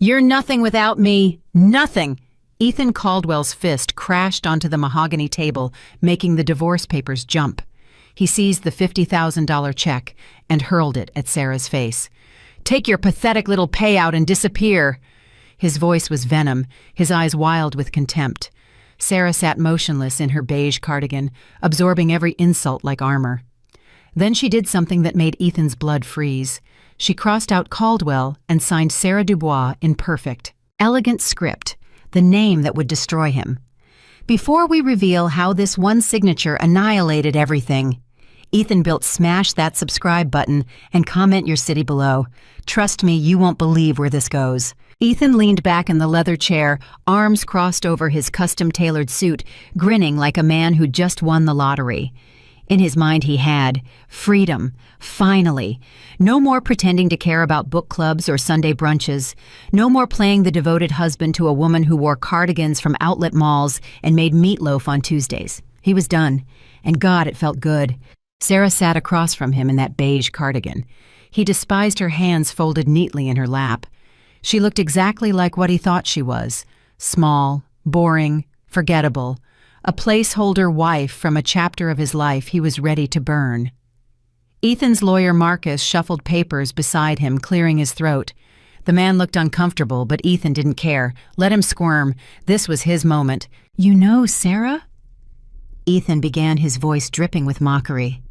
You're nothing without me. Nothing. Ethan Caldwell's fist crashed onto the mahogany table, making the divorce papers jump. He seized the $50,000 check and hurled it at Sarah's face. Take your pathetic little payout and disappear. His voice was venom, his eyes wild with contempt. Sarah sat motionless in her beige cardigan, absorbing every insult like armor. Then she did something that made Ethan's blood freeze. She crossed out Caldwell and signed Sarah Dubois in perfect, elegant script, the name that would destroy him. Before we reveal how this one signature annihilated everything, Ethan built smash that subscribe button and comment your city below. Trust me, you won't believe where this goes. Ethan leaned back in the leather chair, arms crossed over his custom-tailored suit, grinning like a man who just won the lottery. In his mind he had freedom, finally. No more pretending to care about book clubs or Sunday brunches. No more playing the devoted husband to a woman who wore cardigans from outlet malls and made meatloaf on Tuesdays. He was done, and God, it felt good. Sarah sat across from him in that beige cardigan. He despised her hands folded neatly in her lap. She looked exactly like what he thought she was. Small, boring, forgettable. A placeholder wife from a chapter of his life he was ready to burn. Ethan's lawyer Marcus shuffled papers beside him, clearing his throat. The man looked uncomfortable, but Ethan didn't care. Let him squirm. This was his moment. You know, Sarah? Ethan began, his voice dripping with mockery.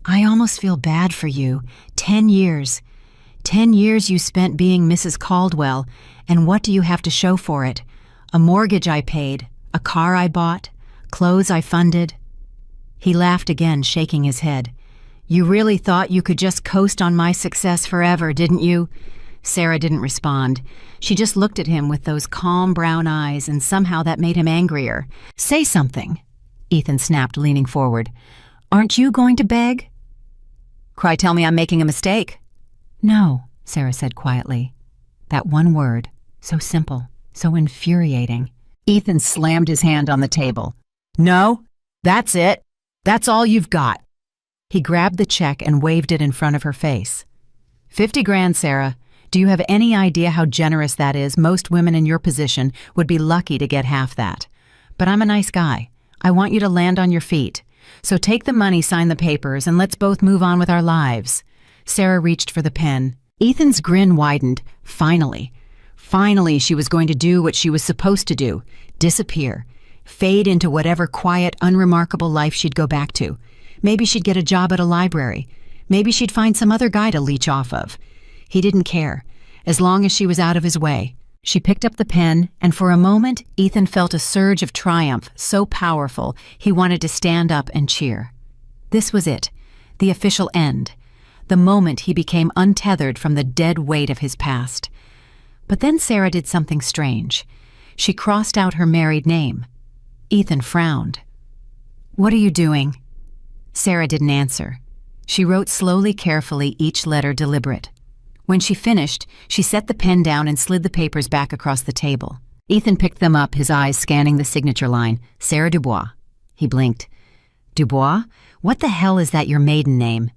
I almost feel bad for you. 10 years. 10 years you spent being Mrs. Caldwell, and what do you have to show for it? A mortgage I paid, a car I bought, clothes I funded. He laughed again, shaking his head. You really thought you could just coast on my success forever, didn't you? Sarah didn't respond. She just looked at him with those calm brown eyes, and somehow that made him angrier. Say something, Ethan snapped, leaning forward. Aren't you going to beg? Cry tell me I'm making a mistake. No, Sarah said quietly. That one word, so simple, so infuriating. Ethan slammed his hand on the table. No, that's it. That's all you've got. He grabbed the check and waved it in front of her face. 50 grand, Sarah. Do you have any idea how generous that is? Most women in your position would be lucky to get half that. But I'm a nice guy. I want you to land on your feet. So take the money, sign the papers, and let's both move on with our lives. Sarah reached for the pen. Ethan's grin widened. Finally. Finally, she was going to do what she was supposed to do. Disappear. Fade into whatever quiet, unremarkable life she'd go back to. Maybe she'd get a job at a library. Maybe she'd find some other guy to leech off of. He didn't care, as long as she was out of his way. She picked up the pen, and for a moment, Ethan felt a surge of triumph so powerful he wanted to stand up and cheer. This was it, the official end, the moment he became untethered from the dead weight of his past. But then Sarah did something strange. She crossed out her married name. Ethan frowned. What are you doing? Sarah didn't answer. She wrote slowly, carefully, each letter deliberate. When she finished, she set the pen down and slid the papers back across the table. Ethan picked them up, his eyes scanning the signature line, Sarah Dubois. He blinked. Dubois? What the hell is that your maiden name?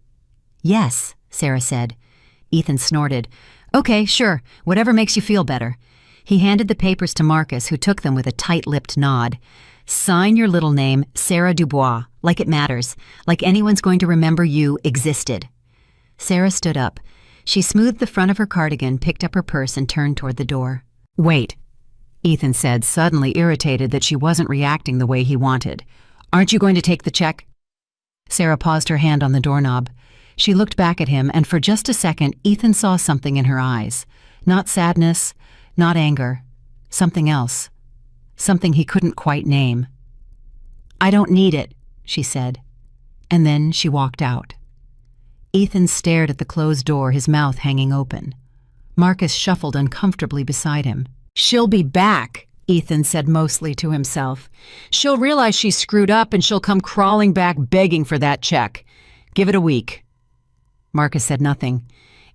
Yes, Sarah said. Ethan snorted. Okay, sure, whatever makes you feel better. He handed the papers to Marcus, who took them with a tight-lipped nod. Sign your little name, Sarah Dubois, like it matters, like anyone's going to remember you existed. Sarah stood up. She smoothed the front of her cardigan, picked up her purse, and turned toward the door. Wait, Ethan said, suddenly irritated that she wasn't reacting the way he wanted. Aren't you going to take the check? Sarah paused her hand on the doorknob. She looked back at him, and for just a second, Ethan saw something in her eyes. Not sadness, not anger, something else. Something he couldn't quite name. I don't need it, she said. And then she walked out. Ethan stared at the closed door, his mouth hanging open. Marcus shuffled uncomfortably beside him. She'll be back, Ethan said mostly to himself. She'll realize she's screwed up and she'll come crawling back begging for that check. Give it a week. Marcus said nothing.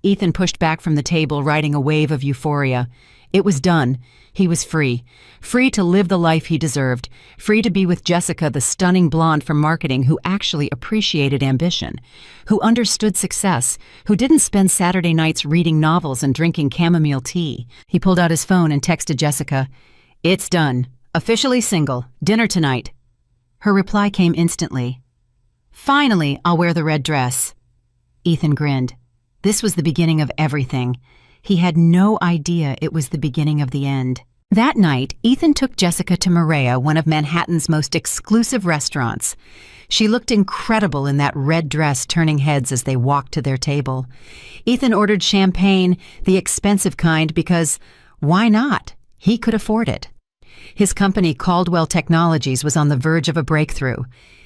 Ethan pushed back from the table, riding a wave of euphoria. It was done. He was free. Free to live the life he deserved. Free to be with Jessica, the stunning blonde from marketing who actually appreciated ambition, who understood success, who didn't spend Saturday nights reading novels and drinking chamomile tea. He pulled out his phone and texted Jessica, "It's done. Officially single. Dinner tonight." Her reply came instantly. "Finally, I'll wear the red dress." Ethan grinned. This was the beginning of everything. He had no idea it was the beginning of the end. That night, Ethan took Jessica to Maria, one of Manhattan's most exclusive restaurants. She looked incredible in that red dress, turning heads as they walked to their table. Ethan ordered champagne, the expensive kind, because why not? He could afford it. His company, Caldwell Technologies, was on the verge of a breakthrough.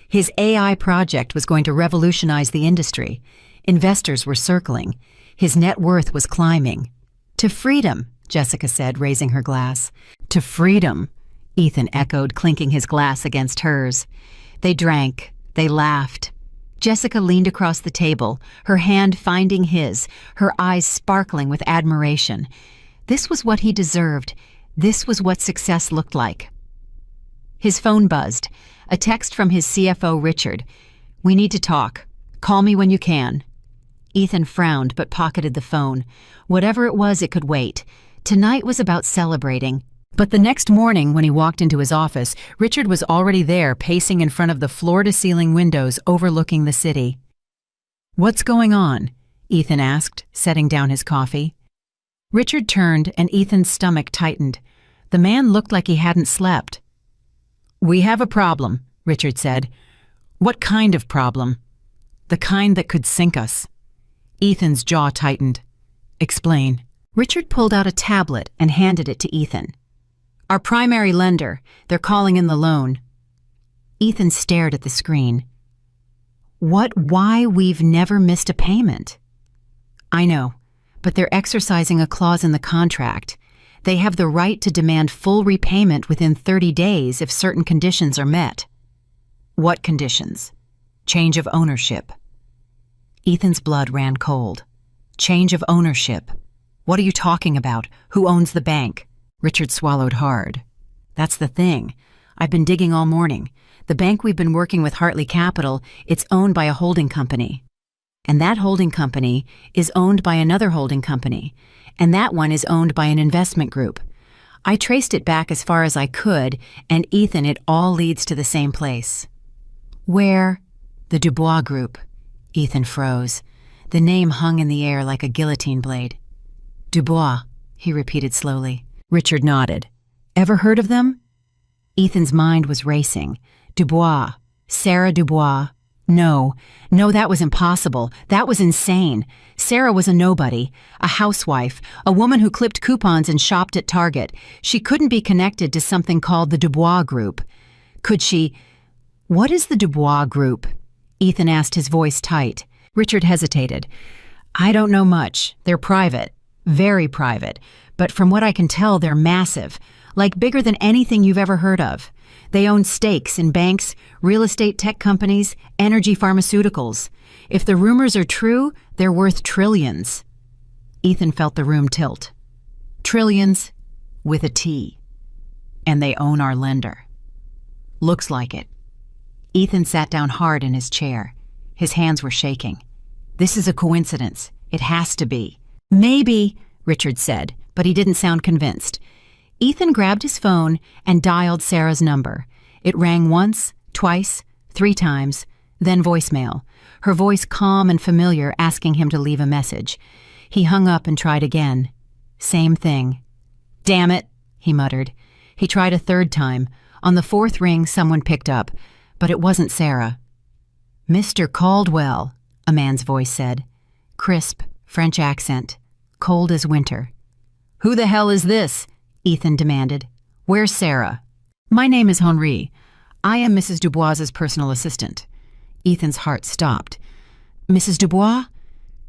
His AI project was going to revolutionize the industry. Investors were circling. His net worth was climbing. "To freedom," Jessica said, raising her glass. "To freedom," Ethan echoed, clinking his glass against hers. They drank. They laughed. Jessica leaned across the table, her hand finding his, her eyes sparkling with admiration. This was what he deserved. This was what success looked like. His phone buzzed. A text from his CFO, Richard. "We need to talk. Call me when you can." Ethan frowned but pocketed the phone. Whatever it was, it could wait. Tonight was about celebrating. But the next morning, when he walked into his office, Richard was already there, pacing in front of the floor-to-ceiling windows overlooking the city. "What's going on?" Ethan asked, setting down his coffee. Richard turned and Ethan's stomach tightened. The man looked like he hadn't slept. "We have a problem," Richard said. "What kind of problem?" "The kind that could sink us." Ethan's jaw tightened. "Explain." Richard pulled out a tablet and handed it to Ethan. "Our primary lender. They're calling in the loan." Ethan stared at the screen. Why we've never missed a payment?" "I know, but they're exercising a clause in the contract. They have the right to demand full repayment within 30 days if certain conditions are met." "What conditions?" "Change of ownership." Ethan's blood ran cold. "Change of ownership? What are you talking about? Who owns the bank?" Richard swallowed hard. "That's the thing. I've been digging all morning. The bank we've been working with, Hartley Capital, it's owned by a holding company. And that holding company is owned by another holding company. And that one is owned by an investment group. I traced it back as far as I could, and Ethan, it all leads to the same place." "Where?" "The Dubois Group." Ethan froze. The name hung in the air like a guillotine blade. "Dubois," he repeated slowly. Richard nodded. "Ever heard of them?" Ethan's mind was racing. Dubois. Sarah Dubois. No, that was impossible. That was insane. Sarah was a nobody, a housewife, a woman who clipped coupons and shopped at Target. She couldn't be connected to something called the Dubois Group. Could she? "What is the Dubois Group?" Ethan asked, his voice tight. Richard hesitated. "I don't know much. They're private. Very private. But from what I can tell, they're massive. Like bigger than anything you've ever heard of. They own stakes in banks, real estate tech companies, energy pharmaceuticals. If the rumors are true, they're worth trillions." Ethan felt the room tilt. Trillions with a T. And they own our lender. Looks like it. Ethan sat down hard in his chair. His hands were shaking. "This is a coincidence. It has to be." "Maybe," Richard said, but he didn't sound convinced. Ethan grabbed his phone and dialed Sarah's number. It rang once, twice, 3 times, then voicemail, her voice calm and familiar, asking him to leave a message. He hung up and tried again. Same thing. "Damn it," he muttered. He tried a 3rd time. On the 4th ring, someone picked up, but it wasn't Sarah. "Mr. Caldwell," a man's voice said. Crisp, French accent, cold as winter. "Who the hell is this?" Ethan demanded. "Where's Sarah?" "My name is Henri. I am Mrs. Dubois's personal assistant." Ethan's heart stopped. "Mrs. Dubois?"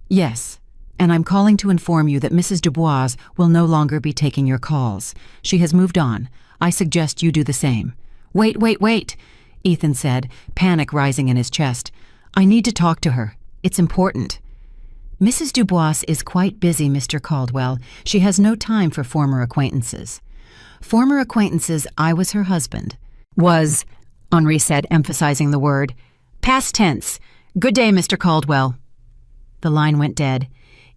"Yes, and I'm calling to inform you that Mrs. Dubois will no longer be taking your calls. She has moved on. I suggest you do the same." Wait, Ethan said, panic rising in his chest. "I need to talk to her. It's important." Mrs. Dubois is quite busy, Mr. Caldwell. She has no time for former acquaintances. Former acquaintances, I was her husband. Was, Henri said, emphasizing the word. Past tense. Good day, Mr. Caldwell. The line went dead.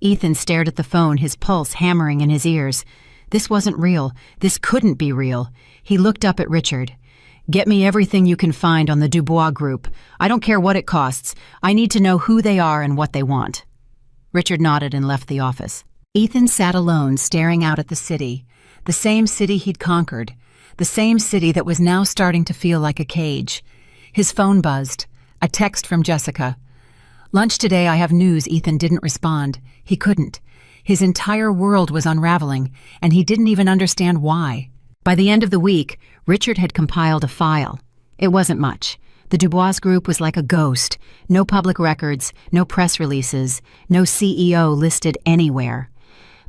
Ethan stared at the phone, his pulse hammering in his ears. This wasn't real. This couldn't be real. He looked up at Richard. Get me everything you can find on the Dubois group. I don't care what it costs. I need to know who they are and what they want. Richard nodded and left the office. Ethan sat alone, staring out at the city. The same city he'd conquered. The same city that was now starting to feel like a cage. His phone buzzed. A text from Jessica. Lunch today, I have news. Ethan didn't respond. He couldn't. His entire world was unraveling, and he didn't even understand why. By the end of the week, Richard had compiled a file. It wasn't much. The Dubois group was like a ghost. No public records, no press releases, no CEO listed anywhere.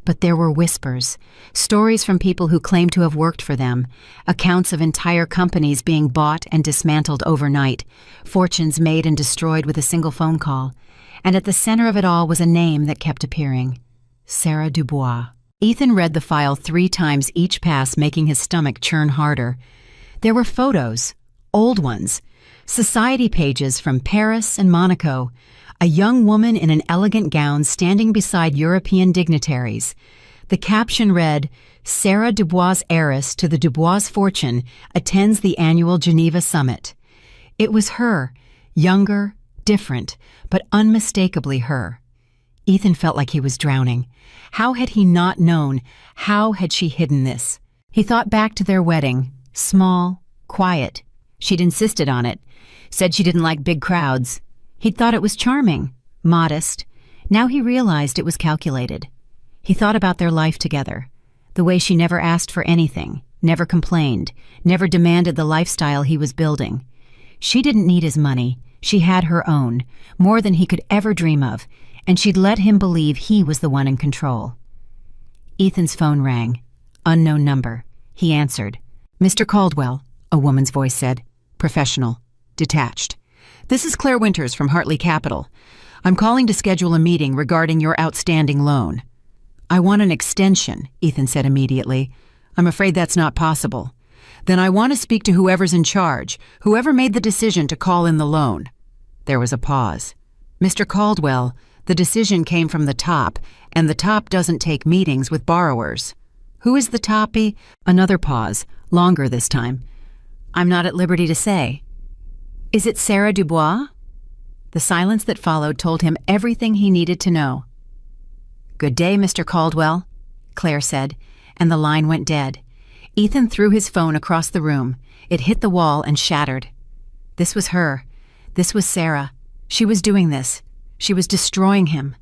But there were whispers, stories from people who claimed to have worked for them, accounts of entire companies being bought and dismantled overnight, fortunes made and destroyed with a single phone call. And at the center of it all was a name that kept appearing. Sarah Dubois. Ethan read the file 3 times each pass, making his stomach churn harder. There were photos, old ones, society pages from Paris and Monaco, a young woman in an elegant gown standing beside European dignitaries. The caption read, Sarah Dubois, heiress to the Dubois fortune, attends the annual Geneva summit. It was her, younger, different, but unmistakably her. Ethan felt like he was drowning. How had he not known? How had she hidden this? He thought back to their wedding, small, quiet. She'd insisted on it, said she didn't like big crowds. He'd thought it was charming, modest. Now he realized it was calculated. He thought about their life together, the way she never asked for anything, never complained, never demanded the lifestyle he was building. She didn't need his money. She had her own, more than he could ever dream of, and she'd let him believe he was the one in control. Ethan's phone rang. Unknown number. He answered. Mr. Caldwell, a woman's voice said. Professional. Detached. This is Claire Winters from Hartley Capital. I'm calling to schedule a meeting regarding your outstanding loan. I want an extension, Ethan said immediately. I'm afraid that's not possible. Then I want to speak to whoever's in charge, whoever made the decision to call in the loan. There was a pause. Mr. Caldwell, the decision came from the top, and the top doesn't take meetings with borrowers. Who is the toppy? Another pause, longer this time. I'm not at liberty to say. Is it Sarah Dubois? The silence that followed told him everything he needed to know. Good day, Mr. Caldwell, Claire said, and the line went dead. Ethan threw his phone across the room. It hit the wall and shattered. This was her. This was Sarah. She was doing this. She was destroying him.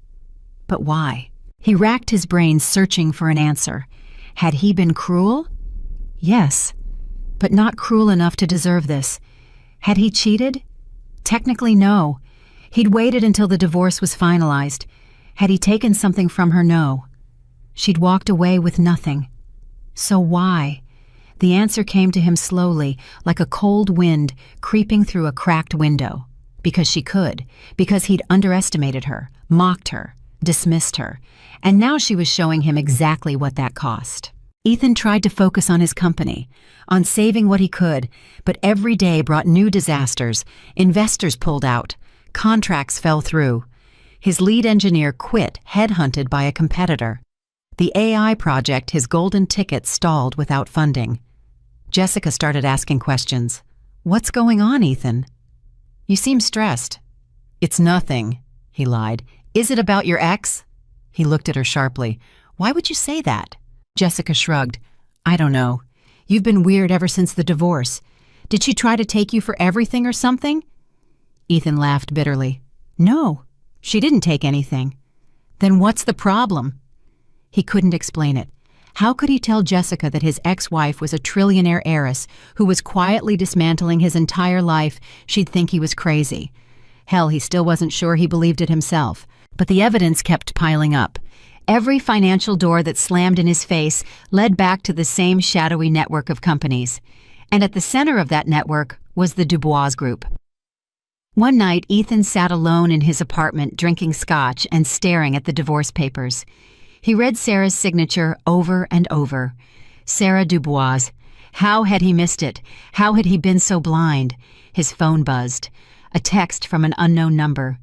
But why? He racked his brain searching for an answer. Had he been cruel? Yes, but not cruel enough to deserve this. Had he cheated? Technically, no. He'd waited until the divorce was finalized. Had he taken something from her? No. She'd walked away with nothing. So why? The answer came to him slowly, like a cold wind creeping through a cracked window. Because she could. Because he'd underestimated her, mocked her, dismissed her. And now she was showing him exactly what that cost. Ethan tried to focus on his company, on saving what he could, but every day brought new disasters. Investors pulled out. Contracts fell through. His lead engineer quit, headhunted by a competitor. The AI project, his golden ticket, stalled without funding. Jessica started asking questions. What's going on, Ethan? You seem stressed. It's nothing, he lied. Is it about your ex? He looked at her sharply. Why would you say that? Jessica shrugged. I don't know. You've been weird ever since the divorce. Did she try to take you for everything or something? Ethan laughed bitterly. No, she didn't take anything. Then what's the problem? He couldn't explain it. How could he tell Jessica that his ex-wife was a trillionaire heiress who was quietly dismantling his entire life? She'd think he was crazy. Hell, he still wasn't sure he believed it himself. But the evidence kept piling up. Every financial door that slammed in his face led back to the same shadowy network of companies. And at the center of that network was the Dubois Group. One night, Ethan sat alone in his apartment drinking scotch and staring at the divorce papers. He read Sarah's signature over and over. Sarah Dubois. How had he missed it? How had he been so blind? His phone buzzed. A text from an unknown number.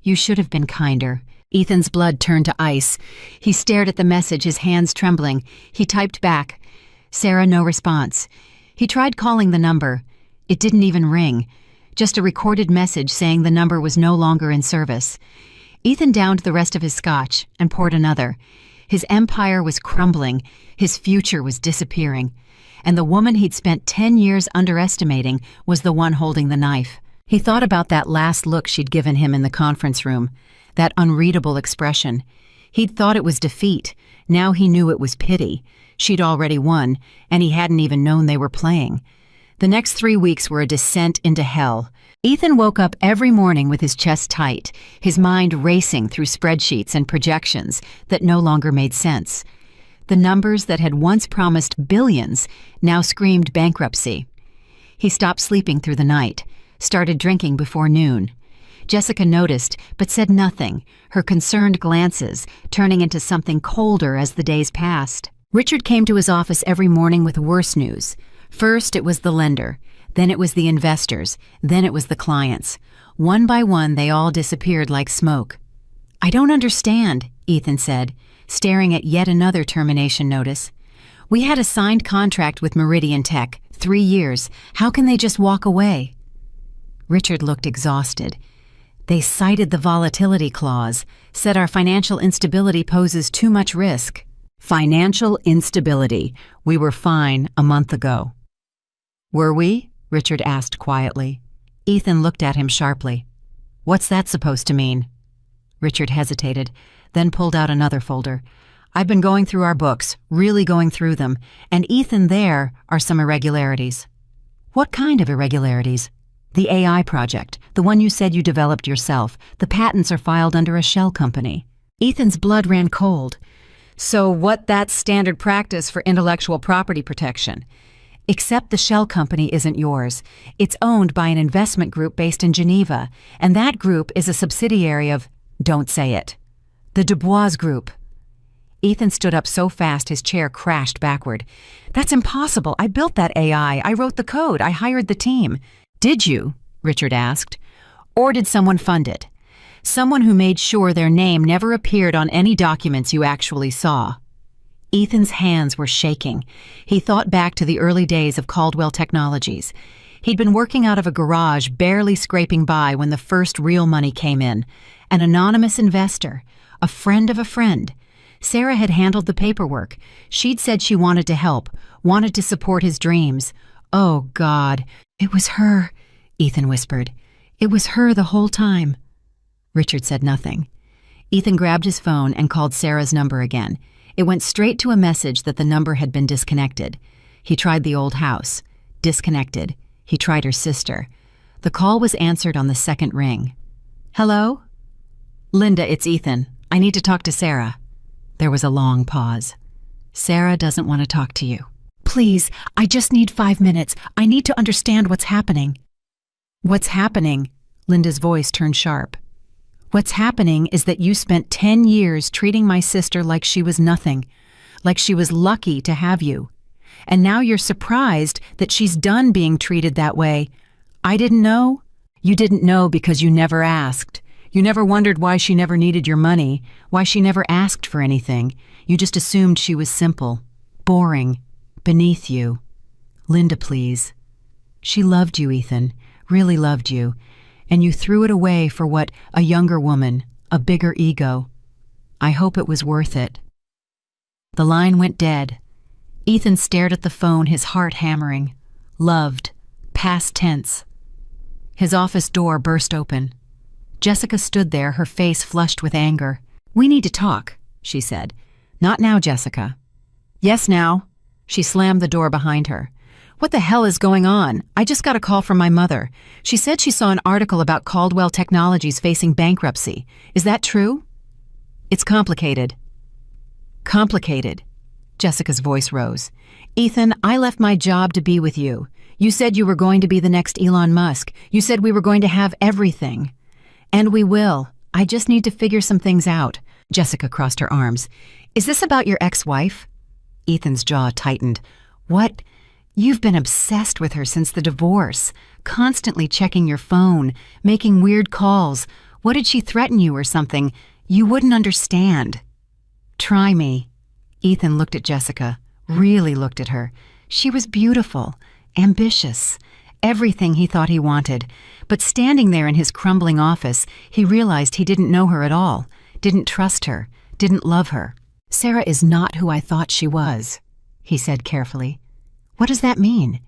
"You should have been kinder." Ethan's blood turned to ice. He stared at the message, his hands trembling. He typed back. Sarah, no response. He tried calling the number. It didn't even ring. Just a recorded message saying the number was no longer in service. Ethan downed the rest of his scotch and poured another. His empire was crumbling. His future was disappearing. And the woman he'd spent 10 years underestimating was the one holding the knife. He thought about that last look she'd given him in the conference room, that unreadable expression. He'd thought it was defeat. Now he knew it was pity. She'd already won, and he hadn't even known they were playing. The next 3 weeks were a descent into hell. Ethan woke up every morning with his chest tight, his mind racing through spreadsheets and projections that no longer made sense. The numbers that had once promised billions now screamed bankruptcy. He stopped sleeping through the night, started drinking before noon. Jessica noticed, but said nothing, her concerned glances turning into something colder as the days passed. Richard came to his office every morning with worse news. First, it was the lender. Then it was the investors. Then it was the clients. One by one, they all disappeared like smoke. "I don't understand," Ethan said, staring at yet another termination notice. "We had a signed contract with Meridian Tech, 3 years. How can they just walk away?" Richard looked exhausted. "They cited the volatility clause, said our financial instability poses too much risk." Financial instability. We were fine a month ago. "Were we?" Richard asked quietly. Ethan looked at him sharply. "What's that supposed to mean?" Richard hesitated, then pulled out another folder. "I've been going through our books, really going through them, and Ethan, there are some irregularities." "What kind of irregularities?" "The AI project, the one you said you developed yourself. The patents are filed under a shell company." Ethan's blood ran cold. "So that's standard practice for intellectual property protection. Except the shell company isn't yours. It's owned by an investment group based in Geneva, and that group is a subsidiary of, don't say it, the Dubois Group." Ethan stood up so fast his chair crashed backward. "That's impossible. I built that AI. I wrote the code. I hired the team." "Did you?" Richard asked. "Or did someone fund it? Someone who made sure their name never appeared on any documents you actually saw?" Ethan's hands were shaking. He thought back to the early days of Caldwell Technologies. He'd been working out of a garage, barely scraping by when the first real money came in. An anonymous investor, a friend of a friend. Sarah had handled the paperwork. She'd said she wanted to help, wanted to support his dreams. Oh, God. "It was her," Ethan whispered. "It was her the whole time." Richard said nothing. Ethan grabbed his phone and called Sarah's number again. It went straight to a message that the number had been disconnected. He tried the old house. Disconnected. He tried her sister. The call was answered on the second ring. "Hello?" "Linda, it's Ethan. I need to talk to Sarah." There was a long pause. "Sarah doesn't want to talk to you." "Please, I just need 5 minutes. I need to understand what's happening." "What's happening?" Linda's voice turned sharp. "What's happening is that you spent 10 years treating my sister like she was nothing, like she was lucky to have you. And now you're surprised that she's done being treated that way. I didn't know?" "You didn't know because you never asked. You never wondered why she never needed your money, why she never asked for anything. You just assumed she was simple, boring, beneath you." "Linda, please." "She loved you, Ethan, really loved you. And you threw it away for what, a younger woman, a bigger ego. I hope it was worth it." The line went dead. Ethan stared at the phone, his heart hammering. Loved. Past tense. His office door burst open. Jessica stood there, her face flushed with anger. "We need to talk," she said. "Not now, Jessica." "Yes, now." She slammed the door behind her. "What the hell is going on? I just got a call from my mother. She said she saw an article about Caldwell Technologies facing bankruptcy. Is that true?" "It's complicated." "Complicated?" Jessica's voice rose. Ethan, I left my job to be with you. You said you were going to be the next Elon Musk. You said we were going to have everything. And we will. I just need to figure some things out. Jessica crossed her arms. Is this about your ex-wife? Ethan's jaw tightened. What? You've been obsessed with her since the divorce, constantly checking your phone, making weird calls. What did she threaten you or something? You wouldn't understand. Try me. Ethan looked at Jessica, really looked at her. She was beautiful, ambitious, everything he thought he wanted. But standing there in his crumbling office, he realized he didn't know her at all, didn't trust her, didn't love her. Sarah is not who I thought she was, he said carefully. What does that mean?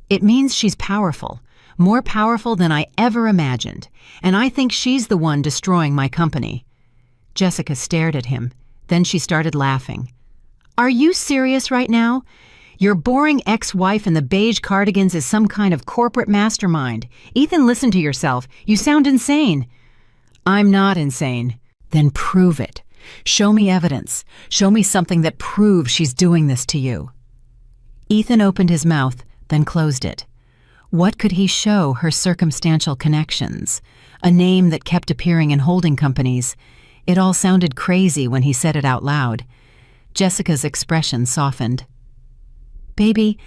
It means she's powerful, more powerful than I ever imagined, and I think she's the one destroying my company. Jessica stared at him. Then she started laughing. Are you serious right now? Your boring ex-wife in the beige cardigans is some kind of corporate mastermind. Ethan, listen to yourself. You sound insane. I'm not insane. Then prove it. Show me evidence. Show me something that proves she's doing this to you. Ethan opened his mouth, then closed it. What could he show her circumstantial connections? A name that kept appearing in holding companies. It all sounded crazy when he said it out loud. Jessica's expression softened. Baby,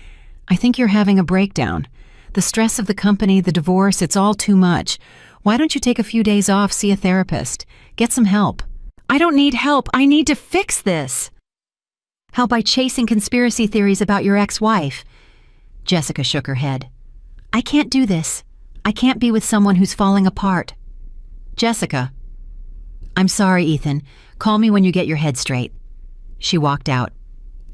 I think you're having a breakdown. The stress of the company, the divorce, it's all too much. Why don't you take a few days off, see a therapist? Get some help. I don't need help. I need to fix this. How by chasing conspiracy theories about your ex-wife? Jessica shook her head. I can't do this. I can't be with someone who's falling apart. Jessica. I'm sorry, Ethan. Call me when you get your head straight. She walked out.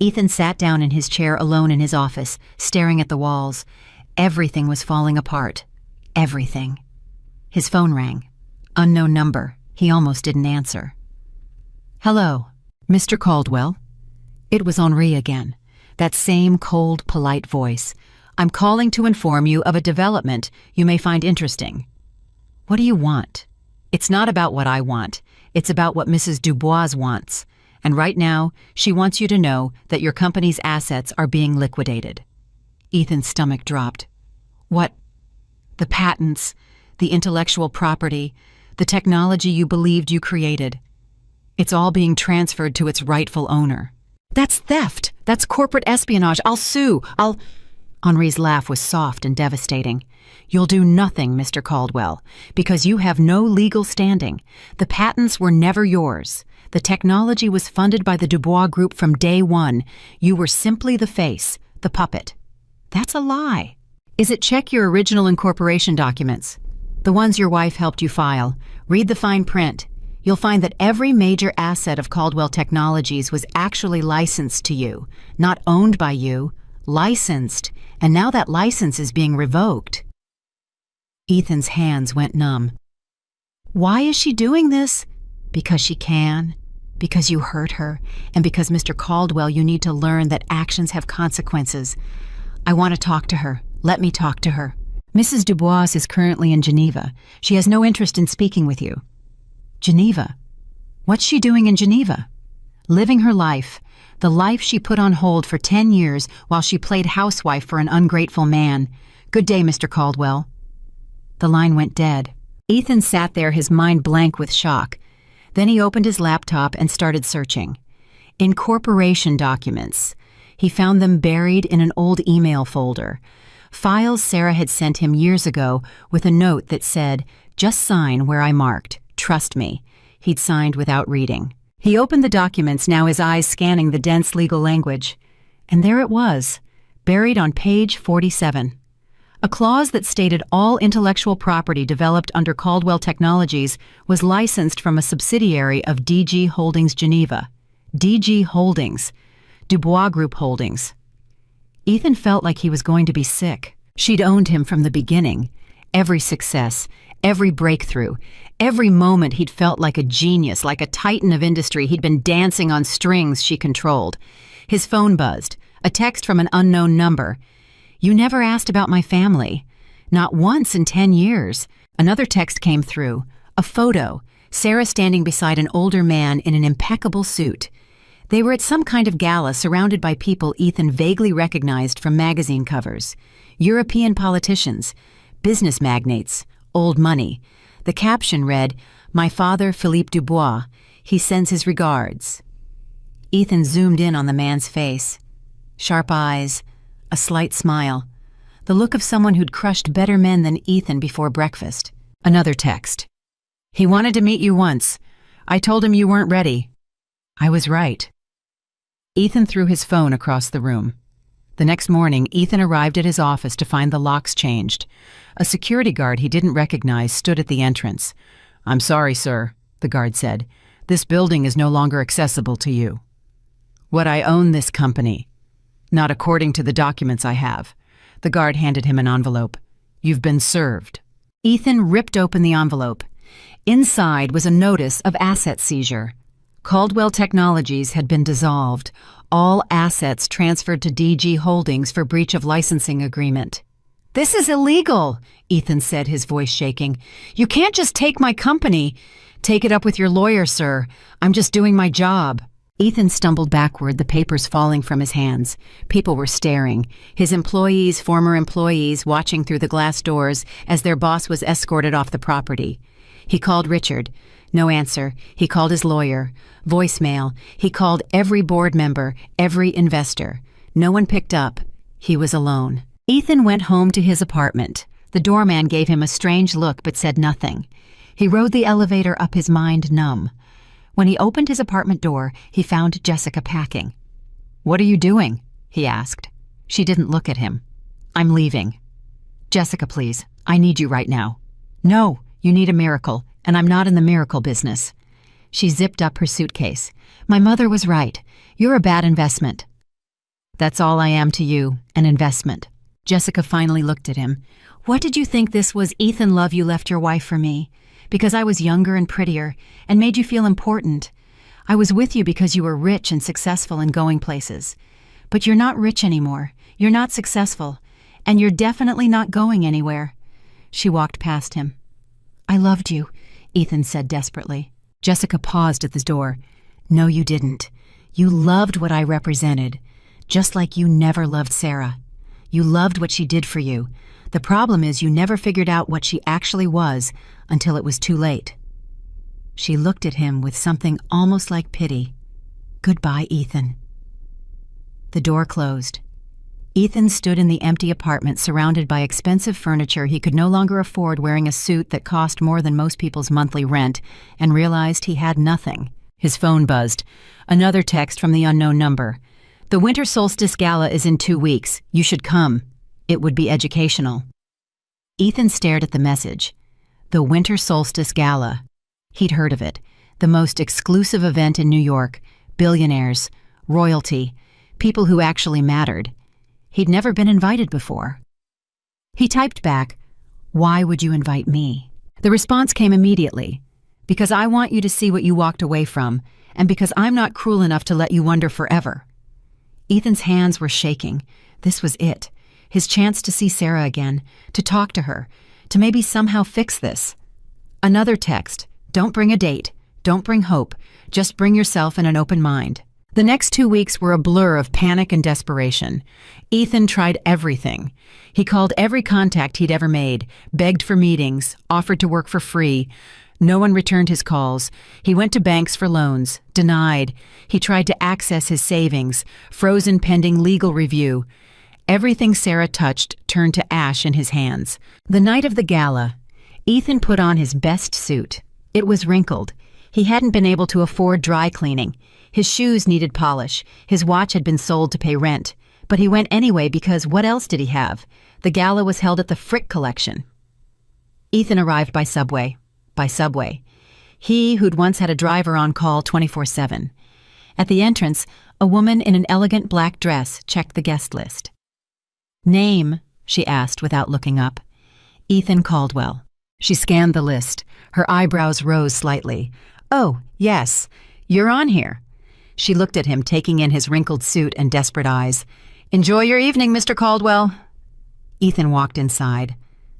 Ethan sat down in his chair alone in his office, staring at the walls. Everything was falling apart. Everything. His phone rang. Unknown number. He almost didn't answer. Hello, Mr. Caldwell. It was Henri again. That same cold, polite voice. I'm calling to inform you of a development you may find interesting. What do you want? It's not about what I want. It's about what Mrs. Dubois wants. And right now, she wants you to know that your company's assets are being liquidated. Ethan's stomach dropped. What? The patents, the intellectual property, the technology you believed you created. It's all being transferred to its rightful owner. That's theft. That's corporate espionage. I'll sue. Henri's laugh was soft and devastating. You'll do nothing, Mr. Caldwell, because you have no legal standing. The patents were never yours. The technology was funded by the Dubois Group from day one. You were simply the face, the puppet. That's a lie. Is it check your original incorporation documents? The ones your wife helped you file. Read the fine print. You'll find that every major asset of Caldwell Technologies was actually licensed to you, not owned by you, licensed, and now that license is being revoked. Ethan's hands went numb. Why is she doing this? Because she can, because you hurt her, and because, Mr. Caldwell, you need to learn that actions have consequences. I want to talk to her. Let me talk to her. Mrs. Dubois is currently in Geneva. She has no interest in speaking with you. Geneva? What's she doing in Geneva? Living her life, the life she put on hold for 10 years while she played housewife for an ungrateful man. Good day, Mr. Caldwell. The line went dead. Ethan sat there, his mind blank with shock. Then he opened his laptop and started searching. Incorporation documents. He found them buried in an old email folder. Files Sarah had sent him years ago with a note that said, "Just sign where I marked. Trust me." He'd signed without reading. He opened the documents, now his eyes scanning the dense legal language. And there it was, buried on page 47. A clause that stated all intellectual property developed under Caldwell Technologies was licensed from a subsidiary of DG Holdings Geneva. DG Holdings. Dubois Group Holdings. Ethan felt like he was going to be sick. She'd owned him from the beginning. Every success, every breakthrough, every moment he'd felt like a genius, like a titan of industry. He'd been dancing on strings she controlled. His phone buzzed, a text from an unknown number. "You never asked about my family. Not once in 10 years. Another text came through, a photo, Sarah standing beside an older man in an impeccable suit. They were at some kind of gala surrounded by people Ethan vaguely recognized from magazine covers. European politicians, business magnates, old money. The caption read, "My father, Philippe Dubois. He sends his regards." Ethan zoomed in on the man's face. Sharp eyes, a slight smile. The look of someone who'd crushed better men than Ethan before breakfast. Another text. "He wanted to meet you once. I told him you weren't ready. I was right." Ethan threw his phone across the room. The next morning, Ethan arrived at his office to find the locks changed. A security guard he didn't recognize stood at the entrance. "I'm sorry, sir," the guard said. "This building is no longer accessible to you." "What, I own this company?" "Not according to the documents I have." The guard handed him an envelope. "You've been served." Ethan ripped open the envelope. Inside was a notice of asset seizure. Caldwell Technologies had been dissolved. All assets transferred to DG Holdings for breach of licensing agreement. "This is illegal," Ethan said, his voice shaking. "You can't just take my company." "Take it up with your lawyer, sir. I'm just doing my job." Ethan stumbled backward, the papers falling from his hands. People were staring. His employees, former employees, watching through the glass doors as their boss was escorted off the property. He called Richard. No answer. He called his lawyer. Voicemail. He called every board member, every investor. No one picked up. He was alone. Ethan went home to his apartment. The doorman gave him a strange look but said nothing. He rode the elevator up, his mind numb. When he opened his apartment door, he found Jessica packing. "What are you doing?" he asked. She didn't look at him. "I'm leaving." "Jessica, please. I need you right now." "No, you need a miracle, and I'm not in the miracle business." She zipped up her suitcase. "My mother was right. You're a bad investment." "That's all I am to you, an investment." Jessica finally looked at him. "What did you think this was, Ethan love, you left your wife for me? Because I was younger and prettier and made you feel important. I was with you because you were rich and successful and going places. But you're not rich anymore. You're not successful. And you're definitely not going anywhere." She walked past him. "I loved you," Ethan said desperately. Jessica paused at the door. "No, you didn't. You loved what I represented, just like you never loved Sarah. You loved what she did for you. The problem is you never figured out what she actually was until it was too late." She looked at him with something almost like pity. "Goodbye, Ethan." The door closed. Ethan stood in the empty apartment surrounded by expensive furniture he could no longer afford, wearing a suit that cost more than most people's monthly rent, and realized he had nothing. His phone buzzed. Another text from the unknown number. "The Winter Solstice Gala is in 2 weeks. You should come. It would be educational." Ethan stared at the message. The Winter Solstice Gala. He'd heard of it. The most exclusive event in New York. Billionaires, royalty, people who actually mattered. He'd never been invited before. He typed back, "Why would you invite me?" The response came immediately. "Because I want you to see what you walked away from, and because I'm not cruel enough to let you wonder forever." Ethan's hands were shaking. This was it. His chance to see Sarah again, to talk to her, to maybe somehow fix this. Another text. "Don't bring a date. Don't bring hope. Just bring yourself and an open mind." The next 2 weeks were a blur of panic and desperation. Ethan tried everything. He called every contact he'd ever made, begged for meetings, offered to work for free. No one returned his calls. He went to banks for loans, denied. He tried to access his savings, frozen pending legal review. Everything Sarah touched turned to ash in his hands. The night of the gala, Ethan put on his best suit. It was wrinkled. He hadn't been able to afford dry cleaning. His shoes needed polish. His watch had been sold to pay rent. But he went anyway because what else did he have? The gala was held at the Frick Collection. Ethan arrived by subway. He, who'd once had a driver on call 24/7. At the entrance, a woman in an elegant black dress checked the guest list. "Name?" she asked without looking up. "Ethan Caldwell." She scanned the list. Her eyebrows rose slightly. "Oh, yes, you're on here." She looked at him, taking in his wrinkled suit and desperate eyes. "Enjoy your evening, Mr. Caldwell." Ethan walked inside.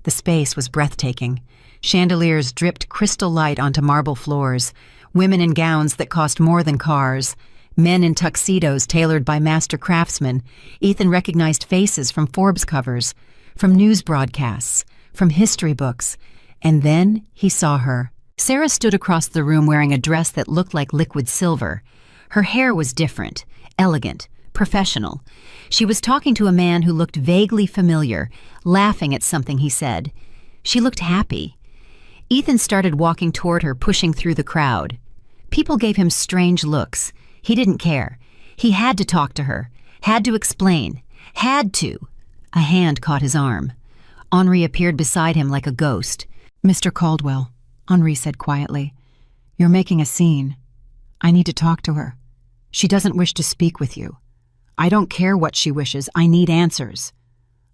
The space was breathtaking. Chandeliers dripped crystal light onto marble floors. Women in gowns that cost more than cars. Men in tuxedos tailored by master craftsmen. Ethan recognized faces from Forbes covers, from news broadcasts, from history books. And then he saw her. Sarah stood across the room wearing a dress that looked like liquid silver. Her hair was different, elegant, professional. She was talking to a man who looked vaguely familiar, laughing at something he said. She looked happy. Ethan started walking toward her, pushing through the crowd. People gave him strange looks. He didn't care. He had to talk to her, had to explain, had to. A hand caught his arm. Henri appeared beside him like a ghost. "Mr. Caldwell," Henri said quietly, "you're making a scene. I need to talk to her. She doesn't wish to speak with you. I don't care what she wishes. I need answers."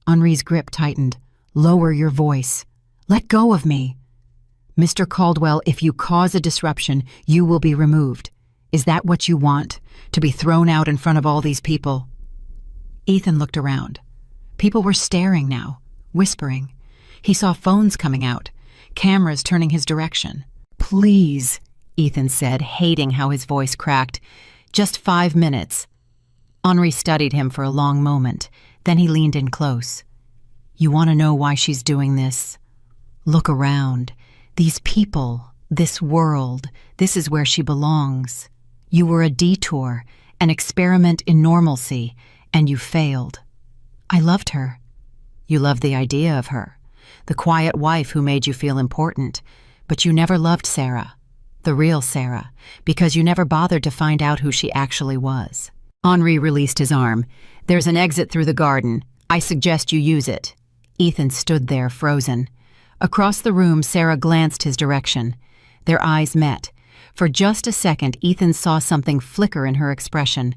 Henri's grip tightened. "Lower your voice. Let go of me." "Mr. Caldwell, if you cause a disruption, you will be removed. Is that what you want? To be thrown out in front of all these people?" Ethan looked around. People were staring now, whispering. He saw phones coming out, cameras turning his direction. "Please," Ethan said, hating how his voice cracked. "Just 5 minutes." Henri studied him for a long moment. Then he leaned in close. "You want to know why she's doing this? Look around. These people, this world, this is where she belongs. You were a detour, an experiment in normalcy, and you failed. I loved her. You loved the idea of her, the quiet wife who made you feel important, but you never loved Sarah, the real Sarah, because you never bothered to find out who she actually was." Henri released his arm. "There's an exit through the garden. I suggest you use it." Ethan stood there, frozen. Across the room, Sarah glanced his direction. Their eyes met. For just a second, Ethan saw something flicker in her expression.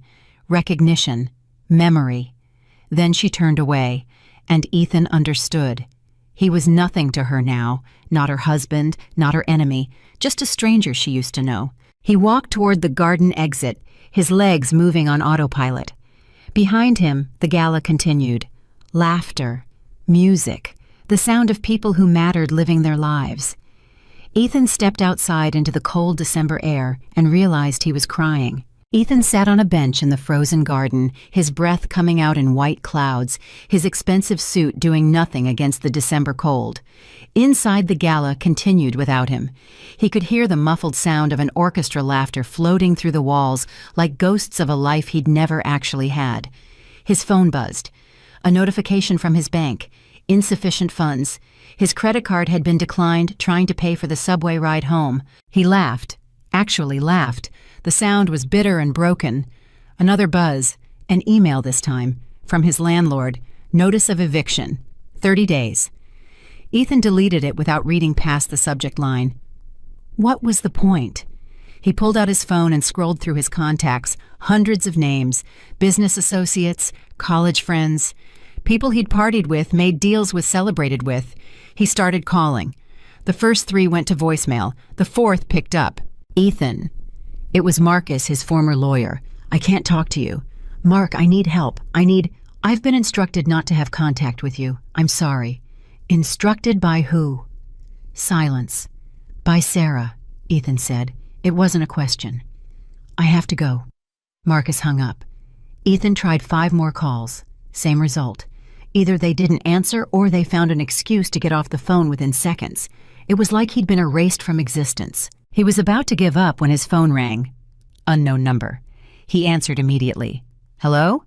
Recognition. Memory. Then she turned away, and Ethan understood. He was nothing to her now, not her husband, not her enemy, just a stranger she used to know. He walked toward the garden exit, his legs moving on autopilot. Behind him, the gala continued. Laughter, music, the sound of people who mattered living their lives. Ethan stepped outside into the cold December air and realized he was crying. Ethan sat on a bench in the frozen garden, his breath coming out in white clouds, his expensive suit doing nothing against the December cold. Inside, the gala continued without him. He could hear the muffled sound of an orchestra laughter floating through the walls like ghosts of a life he'd never actually had. His phone buzzed. A notification from his bank. Insufficient funds. His credit card had been declined trying to pay for the subway ride home. He laughed. Actually laughed. The sound was bitter and broken. Another buzz. An email this time. From his landlord. Notice of eviction. 30 days. Ethan deleted it without reading past the subject line. What was the point? He pulled out his phone and scrolled through his contacts. Hundreds of names. Business associates. College friends. People he'd partied with, made deals with, celebrated with. He started calling. The first 3 went to voicemail. The 4th picked up. Ethan. It was Marcus, his former lawyer. "I can't talk to you. Mark, I need help. I've been instructed not to have contact with you. I'm sorry." Instructed by who? Silence. By Sarah, Ethan said. It wasn't a question. "I have to go." Marcus hung up. Ethan tried 5 more calls. Same result. Either they didn't answer or they found an excuse to get off the phone within seconds. It was like he'd been erased from existence. He was about to give up when his phone rang. Unknown number. He answered immediately. "Hello?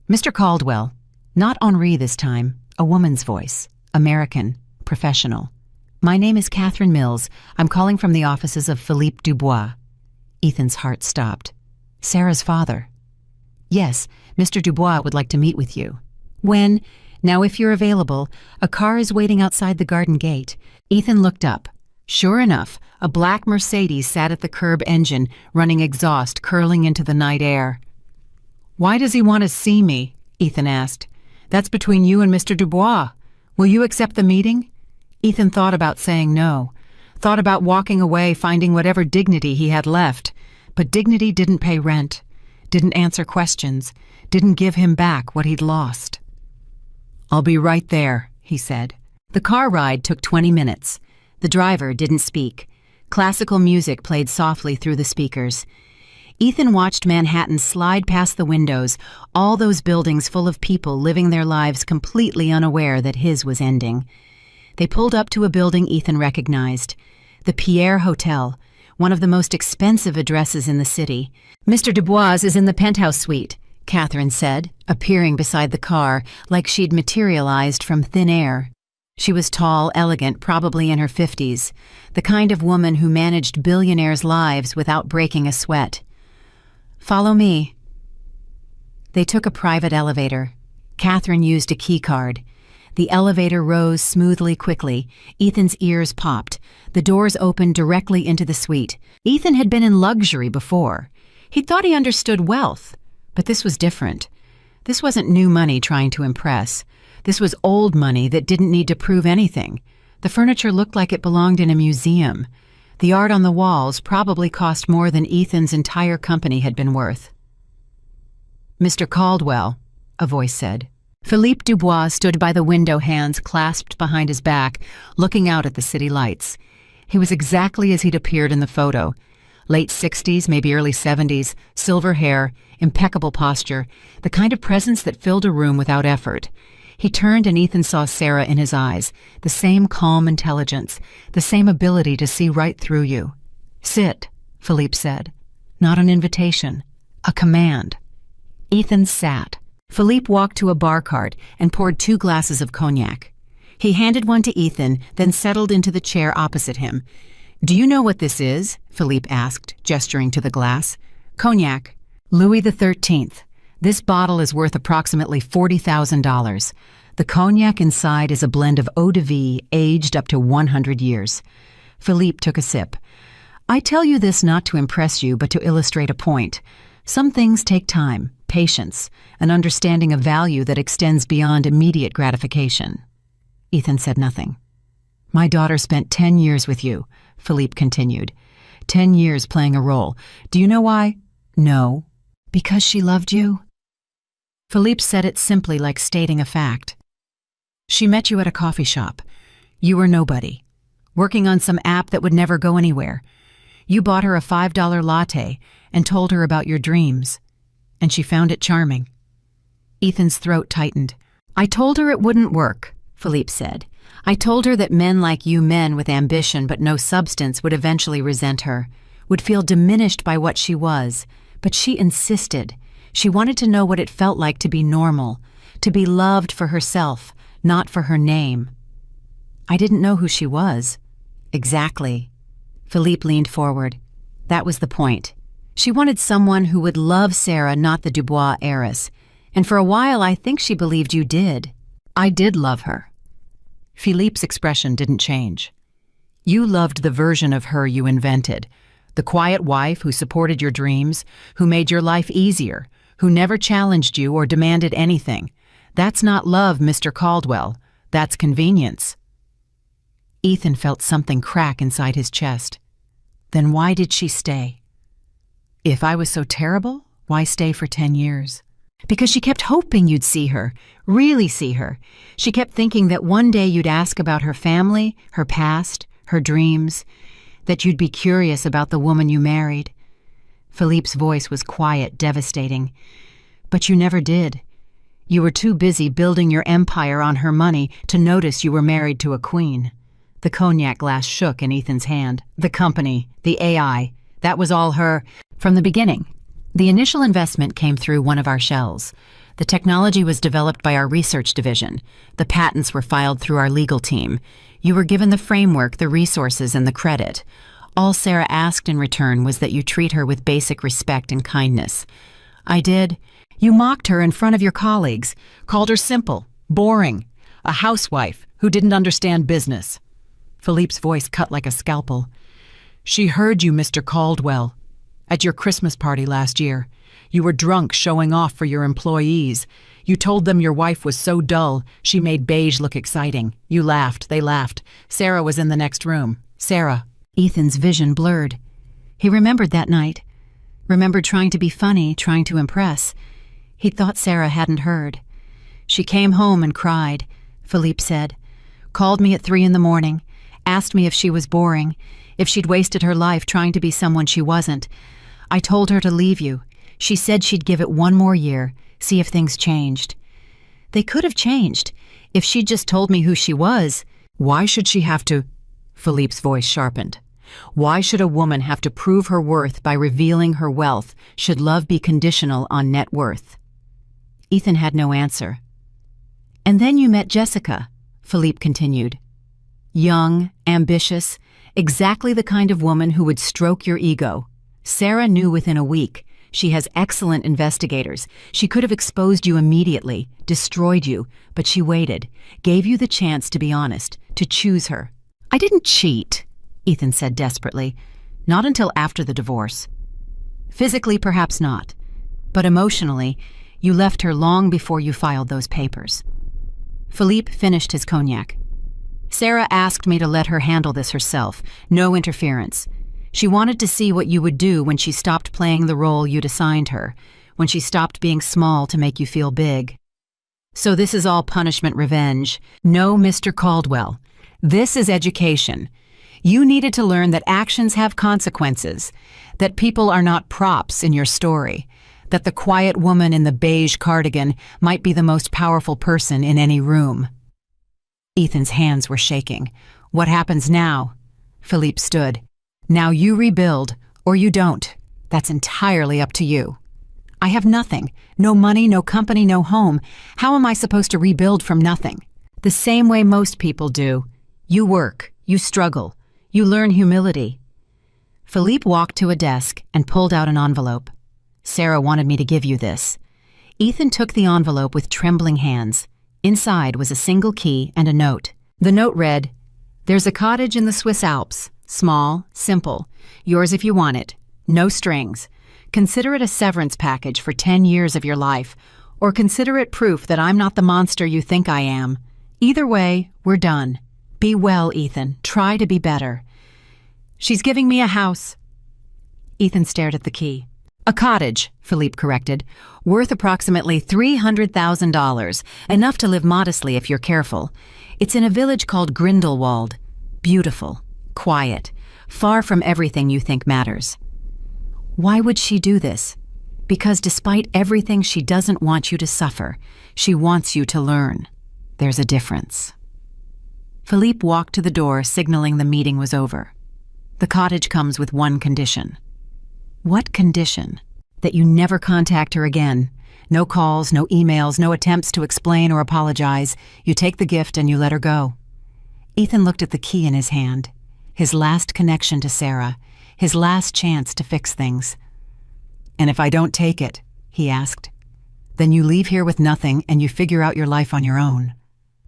Mr. Caldwell." Not Henri this time. A woman's voice. American. Professional. "My name is Catherine Mills. I'm calling from the offices of Philippe Dubois." Ethan's heart stopped. "Sarah's father." "Yes, Mr. Dubois would like to meet with you." "When? Now if you're available, a car is waiting outside the garden gate." Ethan looked up. Sure enough, a black Mercedes sat at the curb engine, running exhaust curling into the night air. "Why does he want to see me?" Ethan asked. "That's between you and Mr. Dubois. Will you accept the meeting?" Ethan thought about saying no, thought about walking away, finding whatever dignity he had left. But dignity didn't pay rent, didn't answer questions, didn't give him back what he'd lost. "I'll be right there," he said. The car ride took 20 minutes. The driver didn't speak. Classical music played softly through the speakers. Ethan watched Manhattan slide past the windows, all those buildings full of people living their lives completely unaware that his was ending. They pulled up to a building Ethan recognized, the Pierre Hotel, one of the most expensive addresses in the city. "Mr. Dubois is in the penthouse suite," Catherine said, appearing beside the car like she'd materialized from thin air. She was tall, elegant, probably in her 50s, the kind of woman who managed billionaires' lives without breaking a sweat. "Follow me." They took a private elevator. Catherine used a key card. The elevator rose smoothly quickly. Ethan's ears popped. The doors opened directly into the suite. Ethan had been in luxury before. He thought he understood wealth, but this was different. This wasn't new money trying to impress. This was old money that didn't need to prove anything. The furniture looked like it belonged in a museum. The art on the walls probably cost more than Ethan's entire company had been worth. "Mr. Caldwell," a voice said. Philippe Dubois stood by the window, hands clasped behind his back, looking out at the city lights. He was exactly as he'd appeared in the photo. Late 60s, maybe early 70s, silver hair, impeccable posture, the kind of presence that filled a room without effort. He turned and Ethan saw Sarah in his eyes, the same calm intelligence, the same ability to see right through you. "Sit," Philippe said. Not an invitation, a command. Ethan sat. Philippe walked to a bar cart and poured 2 glasses of cognac. He handed one to Ethan, then settled into the chair opposite him. "Do you know what this is?" Philippe asked, gesturing to the glass. "Cognac. Louis XIII. This bottle is worth approximately $40,000. The cognac inside is a blend of eau de vie aged up to 100 years. Philippe took a sip. "I tell you this not to impress you, but to illustrate a point. Some things take time, patience, an understanding of value that extends beyond immediate gratification." Ethan said nothing. "My daughter spent 10 years with you," Philippe continued. 10 years playing a role. "Do you know why?" "No." "Because she loved you?" Philippe said it simply, like stating a fact. "She met you at a coffee shop. You were nobody, working on some app that would never go anywhere. You bought her a $5 latte and told her about your dreams, and she found it charming." Ethan's throat tightened. "I told her it wouldn't work," Philippe said. "I told her that men like you, men with ambition but no substance, would eventually resent her, would feel diminished by what she was, but she insisted. She wanted to know what it felt like to be normal, to be loved for herself, not for her name." "I didn't know who she was." "Exactly." Philippe leaned forward. "That was the point. She wanted someone who would love Sarah, not the Dubois heiress. And for a while I think she believed you did." "I did love her." Philippe's expression didn't change. "You loved the version of her you invented, the quiet wife who supported your dreams, who made your life easier, who never challenged you or demanded anything. That's not love, Mr. Caldwell. That's convenience." Ethan felt something crack inside his chest. Then why did she stay? "If I was so terrible, why stay for 10 years? Because she kept hoping you'd see her, really see her. She kept thinking that one day you'd ask about her family, her past, her dreams, that you'd be curious about the woman you married." Philippe's voice was quiet, devastating. "But you never did. You were too busy building your empire on her money to notice you were married to a queen." The cognac glass shook in Ethan's hand. "The company, the AI, that was all her from the beginning. The initial investment came through one of our shells. The technology was developed by our research division. The patents were filed through our legal team. You were given the framework, the resources, and the credit. All Sarah asked in return was that you treat her with basic respect and kindness. I did. You mocked her in front of your colleagues, called her simple, boring, a housewife who didn't understand business." Philippe's voice cut like a scalpel. "She heard you, Mr. Caldwell. At your Christmas party last year, you were drunk showing off for your employees. You told them your wife was so dull, she made beige look exciting. You laughed, they laughed. Sarah was in the next room. Sarah." Ethan's vision blurred. He remembered that night. Remembered trying to be funny, trying to impress. He thought Sarah hadn't heard. "She came home and cried," Philippe said. "Called me at 3 a.m, asked me if she was boring, if she'd wasted her life trying to be someone she wasn't. I told her to leave you. She said she'd give it one more year, see if things changed. They could have changed if she'd just told me who she was. Why should she have to? Philippe's voice sharpened. Why should a woman have to prove her worth by revealing her wealth? Should love be conditional on net worth? Ethan had no answer. And then you met Jessica, Philippe continued. Young, ambitious, exactly the kind of woman who would stroke your ego. Sarah knew within a week. She has excellent investigators. She could have exposed you immediately, destroyed you, but she waited, gave you the chance to be honest, to choose her. I didn't cheat, Ethan said desperately. Not until after the divorce. Physically, perhaps not, but emotionally, you left her long before you filed those papers. Philippe finished his cognac. Sarah asked me to let her handle this herself, no interference. She wanted to see what you would do when she stopped playing the role you'd assigned her, when she stopped being small to make you feel big. So this is all punishment revenge. No, Mr. Caldwell. This is education. You needed to learn that actions have consequences, that people are not props in your story, that the quiet woman in the beige cardigan might be the most powerful person in any room. Ethan's hands were shaking. What happens now? Philippe stood. Now you rebuild, or you don't. That's entirely up to you. I have nothing. No money, no company, no home. How am I supposed to rebuild from nothing? The same way most people do. You work, you struggle, you learn humility. Philippe walked to a desk and pulled out an envelope. Sarah wanted me to give you this. Ethan took the envelope with trembling hands. Inside was a single key and a note. The note read, "There's a cottage in the Swiss Alps. Small, simple. Yours if you want it. No strings. Consider it a severance package for 10 years of your life, or consider it proof that I'm not the monster you think I am. Either way, we're done. Be well, Ethan. Try to be better." She's giving me a house. Ethan stared at the key. A cottage, Philippe corrected, worth approximately $300,000, enough to live modestly if you're careful. It's in a village called Grindelwald. Beautiful, quiet, far from everything you think matters. Why would she do this? Because despite everything, she doesn't want you to suffer. She wants you to learn. There's a difference. Philippe walked to the door, signaling the meeting was over. The cottage comes with one condition. What condition? That you never contact her again. No calls, no emails, no attempts to explain or apologize. You take the gift and you let her go. Ethan looked at the key in his hand. His last connection to Sarah. His last chance to fix things. "And if I don't take it," he asked, "then you leave here with nothing and you figure out your life on your own.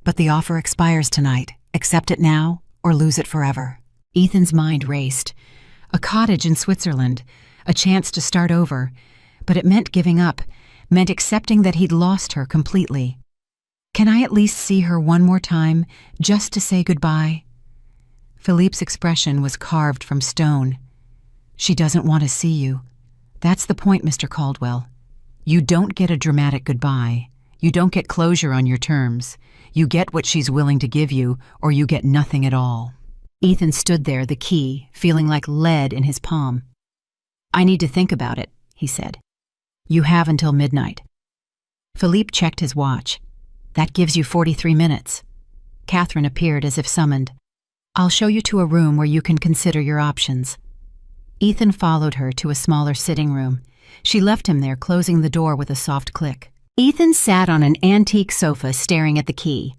But the offer expires tonight. Accept it now or lose it forever." Ethan's mind raced. A cottage in Switzerland. A chance to start over, but it meant giving up, meant accepting that he'd lost her completely. Can I at least see her one more time, just to say goodbye? Philippe's expression was carved from stone. She doesn't want to see you. That's the point, Mr. Caldwell. You don't get a dramatic goodbye. You don't get closure on your terms. You get what she's willing to give you, or you get nothing at all. Ethan stood there, the key, feeling like lead in his palm. "I need to think about it," he said. "You have until midnight." Philippe checked his watch. "That gives you 43 minutes. Catherine appeared as if summoned. "I'll show you to a room where you can consider your options." Ethan followed her to a smaller sitting room. She left him there, closing the door with a soft click. Ethan sat on an antique sofa staring at the key.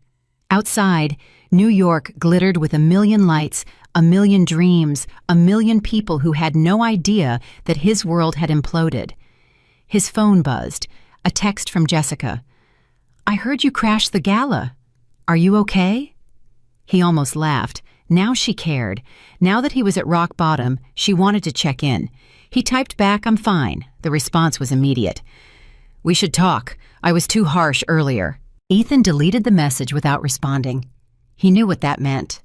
Outside, New York glittered with a million lights, a million dreams, a million people who had no idea that his world had imploded. His phone buzzed, a text from Jessica. "I heard you crashed the gala. Are you okay?" He almost laughed. Now she cared. Now that he was at rock bottom, she wanted to check in. He typed back, "I'm fine." The response was immediate. "We should talk. I was too harsh earlier." Ethan deleted the message without responding. He knew what that meant.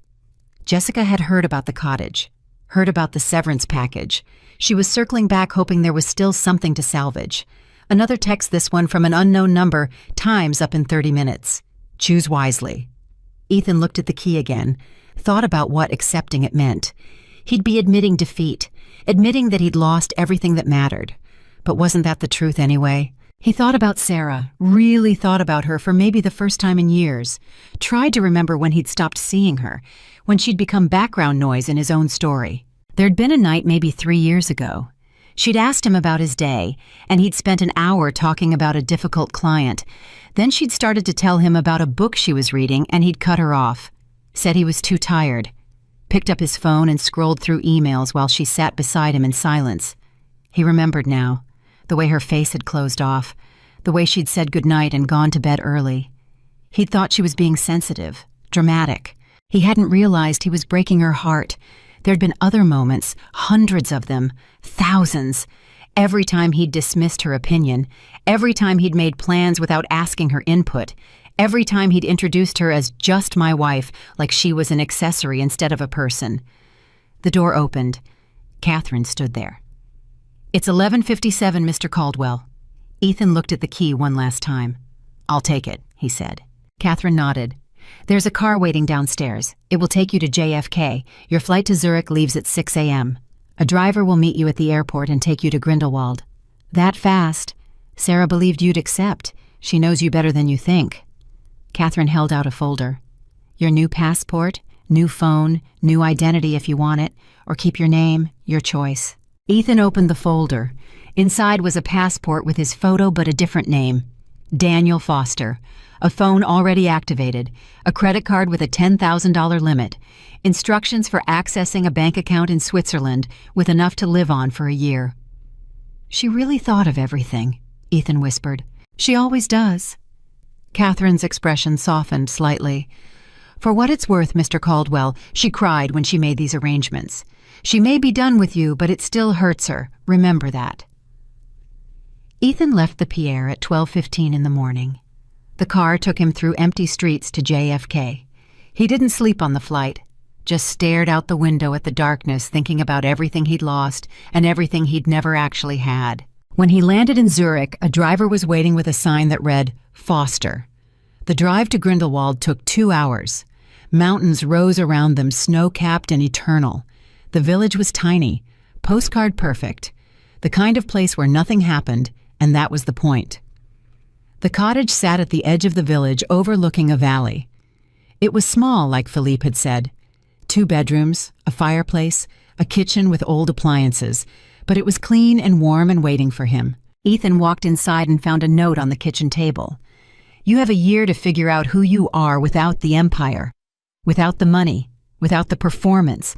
Jessica had heard about the cottage, heard about the severance package. She was circling back, hoping there was still something to salvage. Another text, this one from an unknown number, "Time's up in 30 minutes. Choose wisely." Ethan looked at the key again, thought about what accepting it meant. He'd be admitting defeat. admitting that he'd lost everything that mattered. But wasn't that the truth anyway? He thought about Sarah, really thought about her for maybe the first time in years, tried to remember when he'd stopped seeing her, when she'd become background noise in his own story. There'd been a night maybe 3 years ago. She'd asked him about his day, and he'd spent an hour talking about a difficult client. Then she'd started to tell him about a book she was reading, and he'd cut her off. Said he was too tired. Picked up his phone and scrolled through emails while she sat beside him in silence. He remembered now, the way her face had closed off, the way she'd said goodnight and gone to bed early. He'd thought she was being sensitive, dramatic. He hadn't realized he was breaking her heart. There'd been other moments, hundreds of them, thousands. Every time he'd dismissed her opinion, every time he'd made plans without asking her input, every time he'd introduced her as just my wife, like she was an accessory instead of a person. The door opened. Catherine stood there. "It's 11:57, Mr. Caldwell." Ethan looked at the key one last time. "I'll take it," he said. Catherine nodded. "There's a car waiting downstairs. It will take you to JFK. Your flight to Zurich leaves at 6 a.m. A driver will meet you at the airport and take you to Grindelwald." "That fast? Sarah believed you'd accept. She knows you better than you think." Catherine held out a folder. "Your new passport, new phone, new identity if you want it, or keep your name, your choice." Ethan opened the folder. Inside was a passport with his photo but a different name. Daniel Foster. A phone already activated. A credit card with a $10,000 limit. Instructions for accessing a bank account in Switzerland with enough to live on for a year. "She really thought of everything," Ethan whispered. "She always does." Catherine's expression softened slightly. "For what it's worth, Mr. Caldwell," she cried when she made these arrangements. "She may be done with you, but it still hurts her. Remember that." Ethan left the Pierre at 12:15 in the morning. The car took him through empty streets to JFK. He didn't sleep on the flight, just stared out the window at the darkness, thinking about everything he'd lost and everything he'd never actually had. When he landed in Zurich, a driver was waiting with a sign that read, "Foster." The drive to Grindelwald took 2 hours. Mountains rose around them, snow-capped and eternal. The village was tiny, postcard perfect, the kind of place where nothing happened, and that was the point. The cottage sat at the edge of the village overlooking a valley. It was small, like Philippe had said. 2 bedrooms, a fireplace, a kitchen with old appliances, but it was clean and warm and waiting for him. Ethan walked inside and found a note on the kitchen table. "You have a year to figure out who you are without the empire, without the money, without the performance.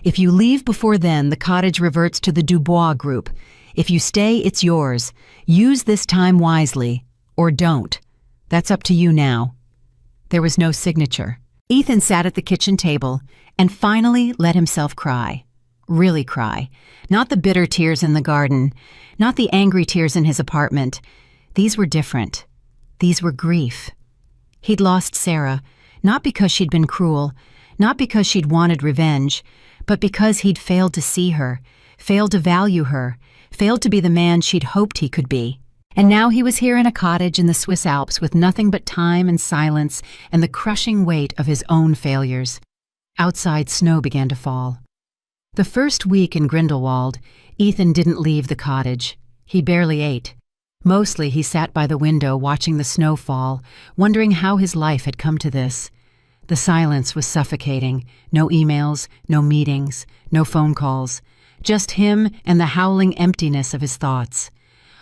If you leave before then, the cottage reverts to the Dubois group. If you stay, it's yours. Use this time wisely, or don't. That's up to you now." There was no signature. Ethan sat at the kitchen table and finally let himself cry. Really cry. Not the bitter tears in the garden, not the angry tears in his apartment. These were different. These were grief. He'd lost Sarah, not because she'd been cruel, not because she'd wanted revenge, but because he'd failed to see her, failed to value her, failed to be the man she'd hoped he could be. And now he was here in a cottage in the Swiss Alps with nothing but time and silence and the crushing weight of his own failures. Outside, snow began to fall. The first week in Grindelwald, Ethan didn't leave the cottage. He barely ate. Mostly he sat by the window watching the snow fall, wondering how his life had come to this. The silence was suffocating. No emails, no meetings, no phone calls. Just him and the howling emptiness of his thoughts.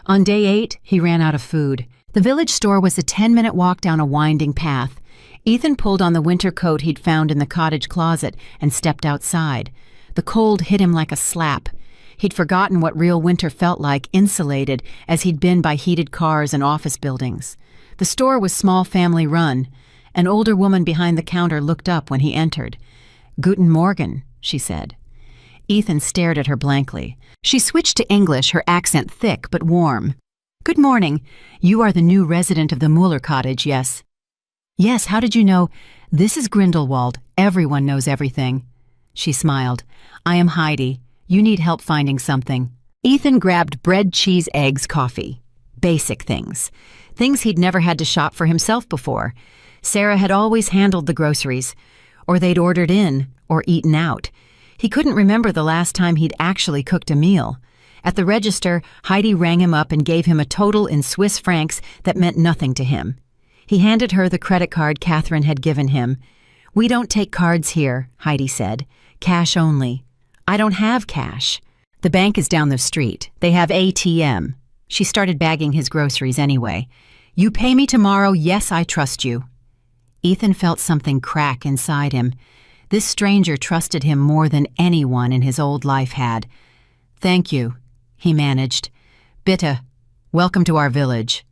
On day 8, he ran out of food. The village store was a 10-minute walk down a winding path. Ethan pulled on the winter coat he'd found in the cottage closet and stepped outside. The cold hit him like a slap. He'd forgotten what real winter felt like, insulated as he'd been by heated cars and office buildings. The store was small family run. An older woman behind the counter looked up when he entered. "Guten Morgen," she said. Ethan stared at her blankly. She switched to English, her accent thick but warm. "Good morning. You are the new resident of the Mueller cottage, yes?" "Yes, how did you know?" "This is Grindelwald. Everyone knows everything." She smiled. "I am Heidi. You need help finding something." Ethan grabbed bread, cheese, eggs, coffee. Basic things. Things he'd never had to shop for himself before. Sarah had always handled the groceries, or they'd ordered in or eaten out. He couldn't remember the last time he'd actually cooked a meal. At the register, Heidi rang him up and gave him a total in Swiss francs that meant nothing to him. He handed her the credit card Catherine had given him. "We don't take cards here," Heidi said. "Cash only." "I don't have cash." "The bank is down the street. They have ATM." She started bagging his groceries anyway. "You pay me tomorrow, yes, I trust you." Ethan felt something crack inside him. This stranger trusted him more than anyone in his old life had. "Thank you," he managed. "Bitte. Welcome to our village."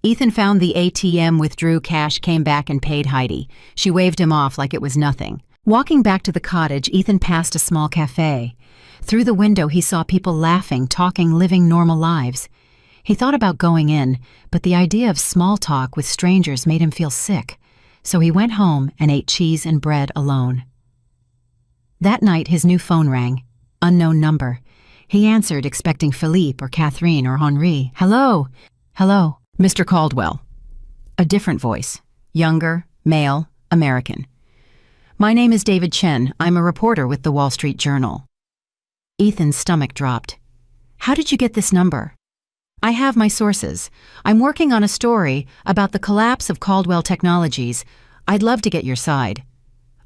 Ethan found the ATM, withdrew cash, came back and paid Heidi. She waved him off like it was nothing. Walking back to the cottage, Ethan passed a small cafe. Through the window, he saw people laughing, talking, living normal lives. He thought about going in, but the idea of small talk with strangers made him feel sick. So he went home and ate cheese and bread alone. That night, his new phone rang. Unknown number. He answered, expecting Philippe or Catherine or Henri. "Hello." "Hello." "Mr. Caldwell." A different voice. Younger, male, American. "My name is David Chen. I'm a reporter with the Wall Street Journal." Ethan's stomach dropped. "How did you get this number?" "I have my sources. I'm working on a story about the collapse of Caldwell Technologies. I'd love to get your side."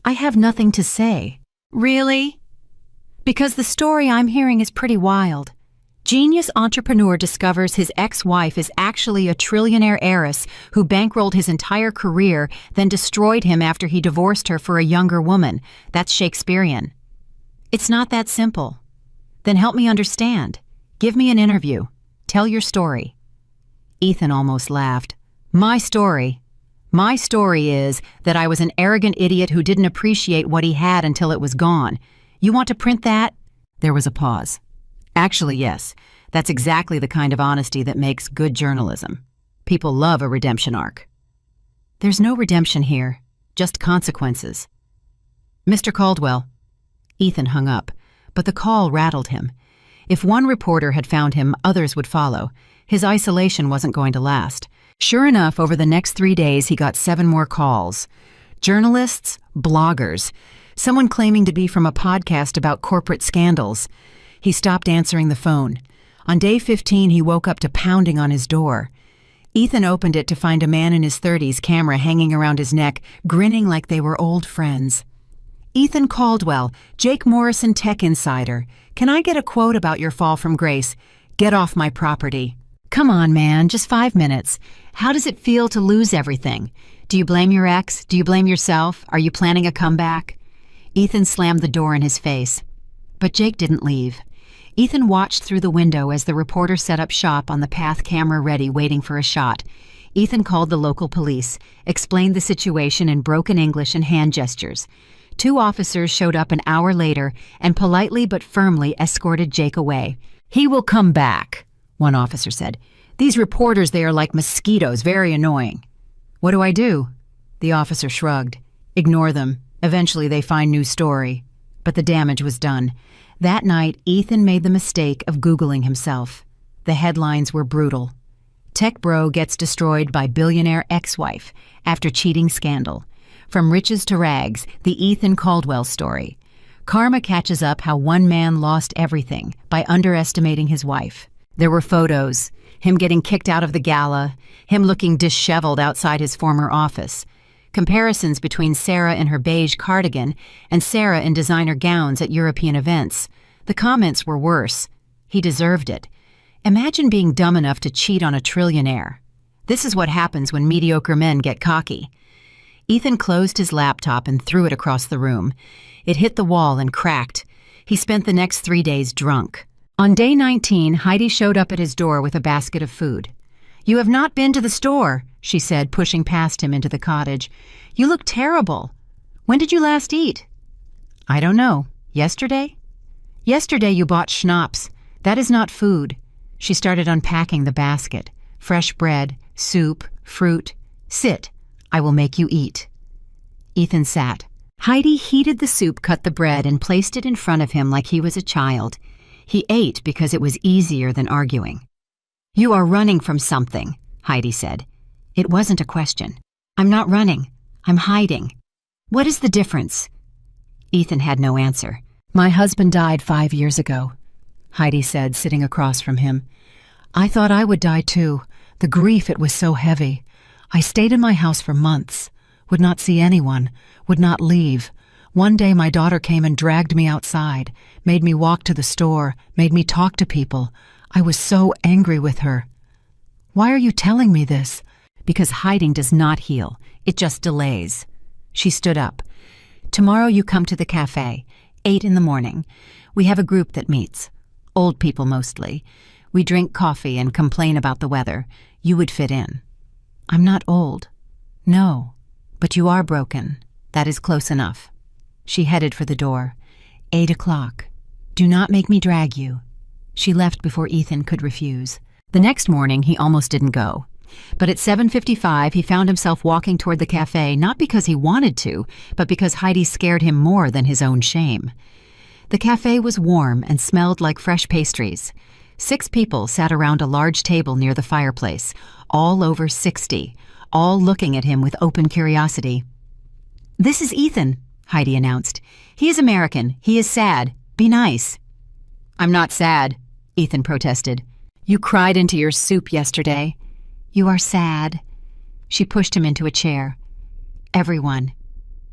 "I have nothing to say." "Really?" "Because the story I'm hearing is pretty wild. Genius entrepreneur discovers his ex-wife is actually a trillionaire heiress who bankrolled his entire career, then destroyed him after he divorced her for a younger woman. That's Shakespearean." "It's not that simple." "Then help me understand. Give me an interview. Tell your story." Ethan almost laughed. My story is that I was an arrogant idiot who didn't appreciate what he had until it was gone. You want to print that?" There was a pause. "Actually, yes. That's exactly the kind of honesty that makes good journalism. People love a redemption arc." "There's no redemption here, just consequences." "Mr. Caldwell." Ethan hung up, but the call rattled him. If one reporter had found him, others would follow. His isolation wasn't going to last. Sure enough, over the next 3 days, he got 7 more calls. Journalists, bloggers, someone claiming to be from a podcast about corporate scandals. He stopped answering the phone. On day 15, he woke up to pounding on his door. Ethan opened it to find a man in his 30s, camera hanging around his neck, grinning like they were old friends. "Ethan Caldwell, Jake Morrison Tech Insider. Can I get a quote about your fall from grace? Get off my property." "Come on, man, just 5 minutes. How does it feel to lose everything? Do you blame your ex? Do you blame yourself? Are you planning a comeback?" Ethan slammed the door in his face. But Jake didn't leave. Ethan watched through the window as the reporter set up shop on the path, camera ready, waiting for a shot. Ethan called the local police, explained the situation in broken English and hand gestures. 2 officers showed up an hour later and politely but firmly escorted Jake away. "He will come back," one officer said. "These reporters, they are like mosquitoes, very annoying." "What do I do?" The officer shrugged. "Ignore them. Eventually they find new story." But the damage was done. That night, Ethan made the mistake of Googling himself. The headlines were brutal. Tech bro gets destroyed by billionaire ex-wife after cheating scandal. From riches to rags, the Ethan Caldwell story. Karma catches up how one man lost everything by underestimating his wife. There were photos, him getting kicked out of the gala, him looking disheveled outside his former office. Comparisons between Sarah in her beige cardigan and Sarah in designer gowns at European events. The comments were worse. He deserved it. Imagine being dumb enough to cheat on a trillionaire. This is what happens when mediocre men get cocky. Ethan closed his laptop and threw it across the room. It hit the wall and cracked. He spent the next 3 days drunk. On day 19, Heidi showed up at his door with a basket of food. "You have not been to the store," she said, pushing past him into the cottage. "You look terrible. When did you last eat?" "I don't know. Yesterday?" "Yesterday you bought schnapps. That is not food." She started unpacking the basket. Fresh bread, soup, fruit. "Sit. I will make you eat." Ethan sat. Heidi heated the soup, cut the bread, and placed it in front of him like he was a child. He ate because it was easier than arguing. "You are running from something," Heidi said. It wasn't a question. "I'm not running. I'm hiding." "What is the difference?" Ethan had no answer. My husband died 5 years ago, Heidi said, sitting across from him. I thought I would die too. The grief, it was so heavy. I stayed in my house for months, would not see anyone, would not leave. One day my daughter came and dragged me outside, made me walk to the store, made me talk to people. I was so angry with her. Why are you telling me this? Because hiding does not heal. It just delays. She stood up. Tomorrow you come to the cafe, 8 in the morning. We have a group that meets. Old people mostly. We drink coffee and complain about the weather. You would fit in. I'm not old. No. But you are broken. That is close enough. She headed for the door. 8 o'clock. Do not make me drag you. She left before Ethan could refuse. The next morning, he almost didn't go. But at 7:55, he found himself walking toward the cafe, not because he wanted to, but because Heidi scared him more than his own shame. The cafe was warm and smelled like fresh pastries. 6 people sat around a large table near the fireplace, all over 60, all looking at him with open curiosity. This is Ethan, Heidi announced. He is American. He is sad. Be nice. I'm not sad, Ethan protested. You cried into your soup yesterday. You are sad. She pushed him into a chair. Everyone.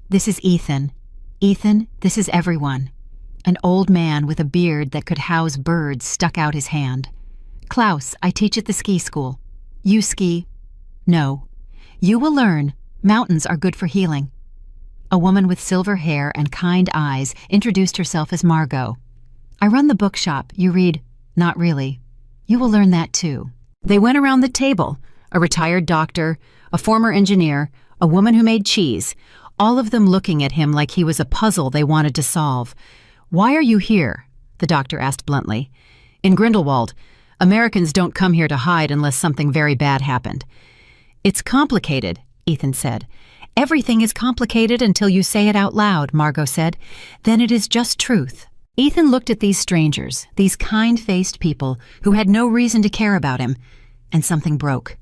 This is Ethan. Ethan, this is everyone. An old man with a beard that could house birds stuck out his hand. Klaus, I teach at the ski school. You ski? No. You will learn. Mountains are good for healing. A woman with silver hair and kind eyes introduced herself as Margot. I run the bookshop. You read? Not really. You will learn that too. They went around the table. A retired doctor, a former engineer, a woman who made cheese, all of them looking at him like he was a puzzle they wanted to solve. Why are you here? The doctor asked bluntly. In Grindelwald, Americans don't come here to hide unless something very bad happened. It's complicated, Ethan said. Everything is complicated until you say it out loud, Margot said. Then it is just truth. Ethan looked at these strangers, these kind-faced people who had no reason to care about him, and something broke.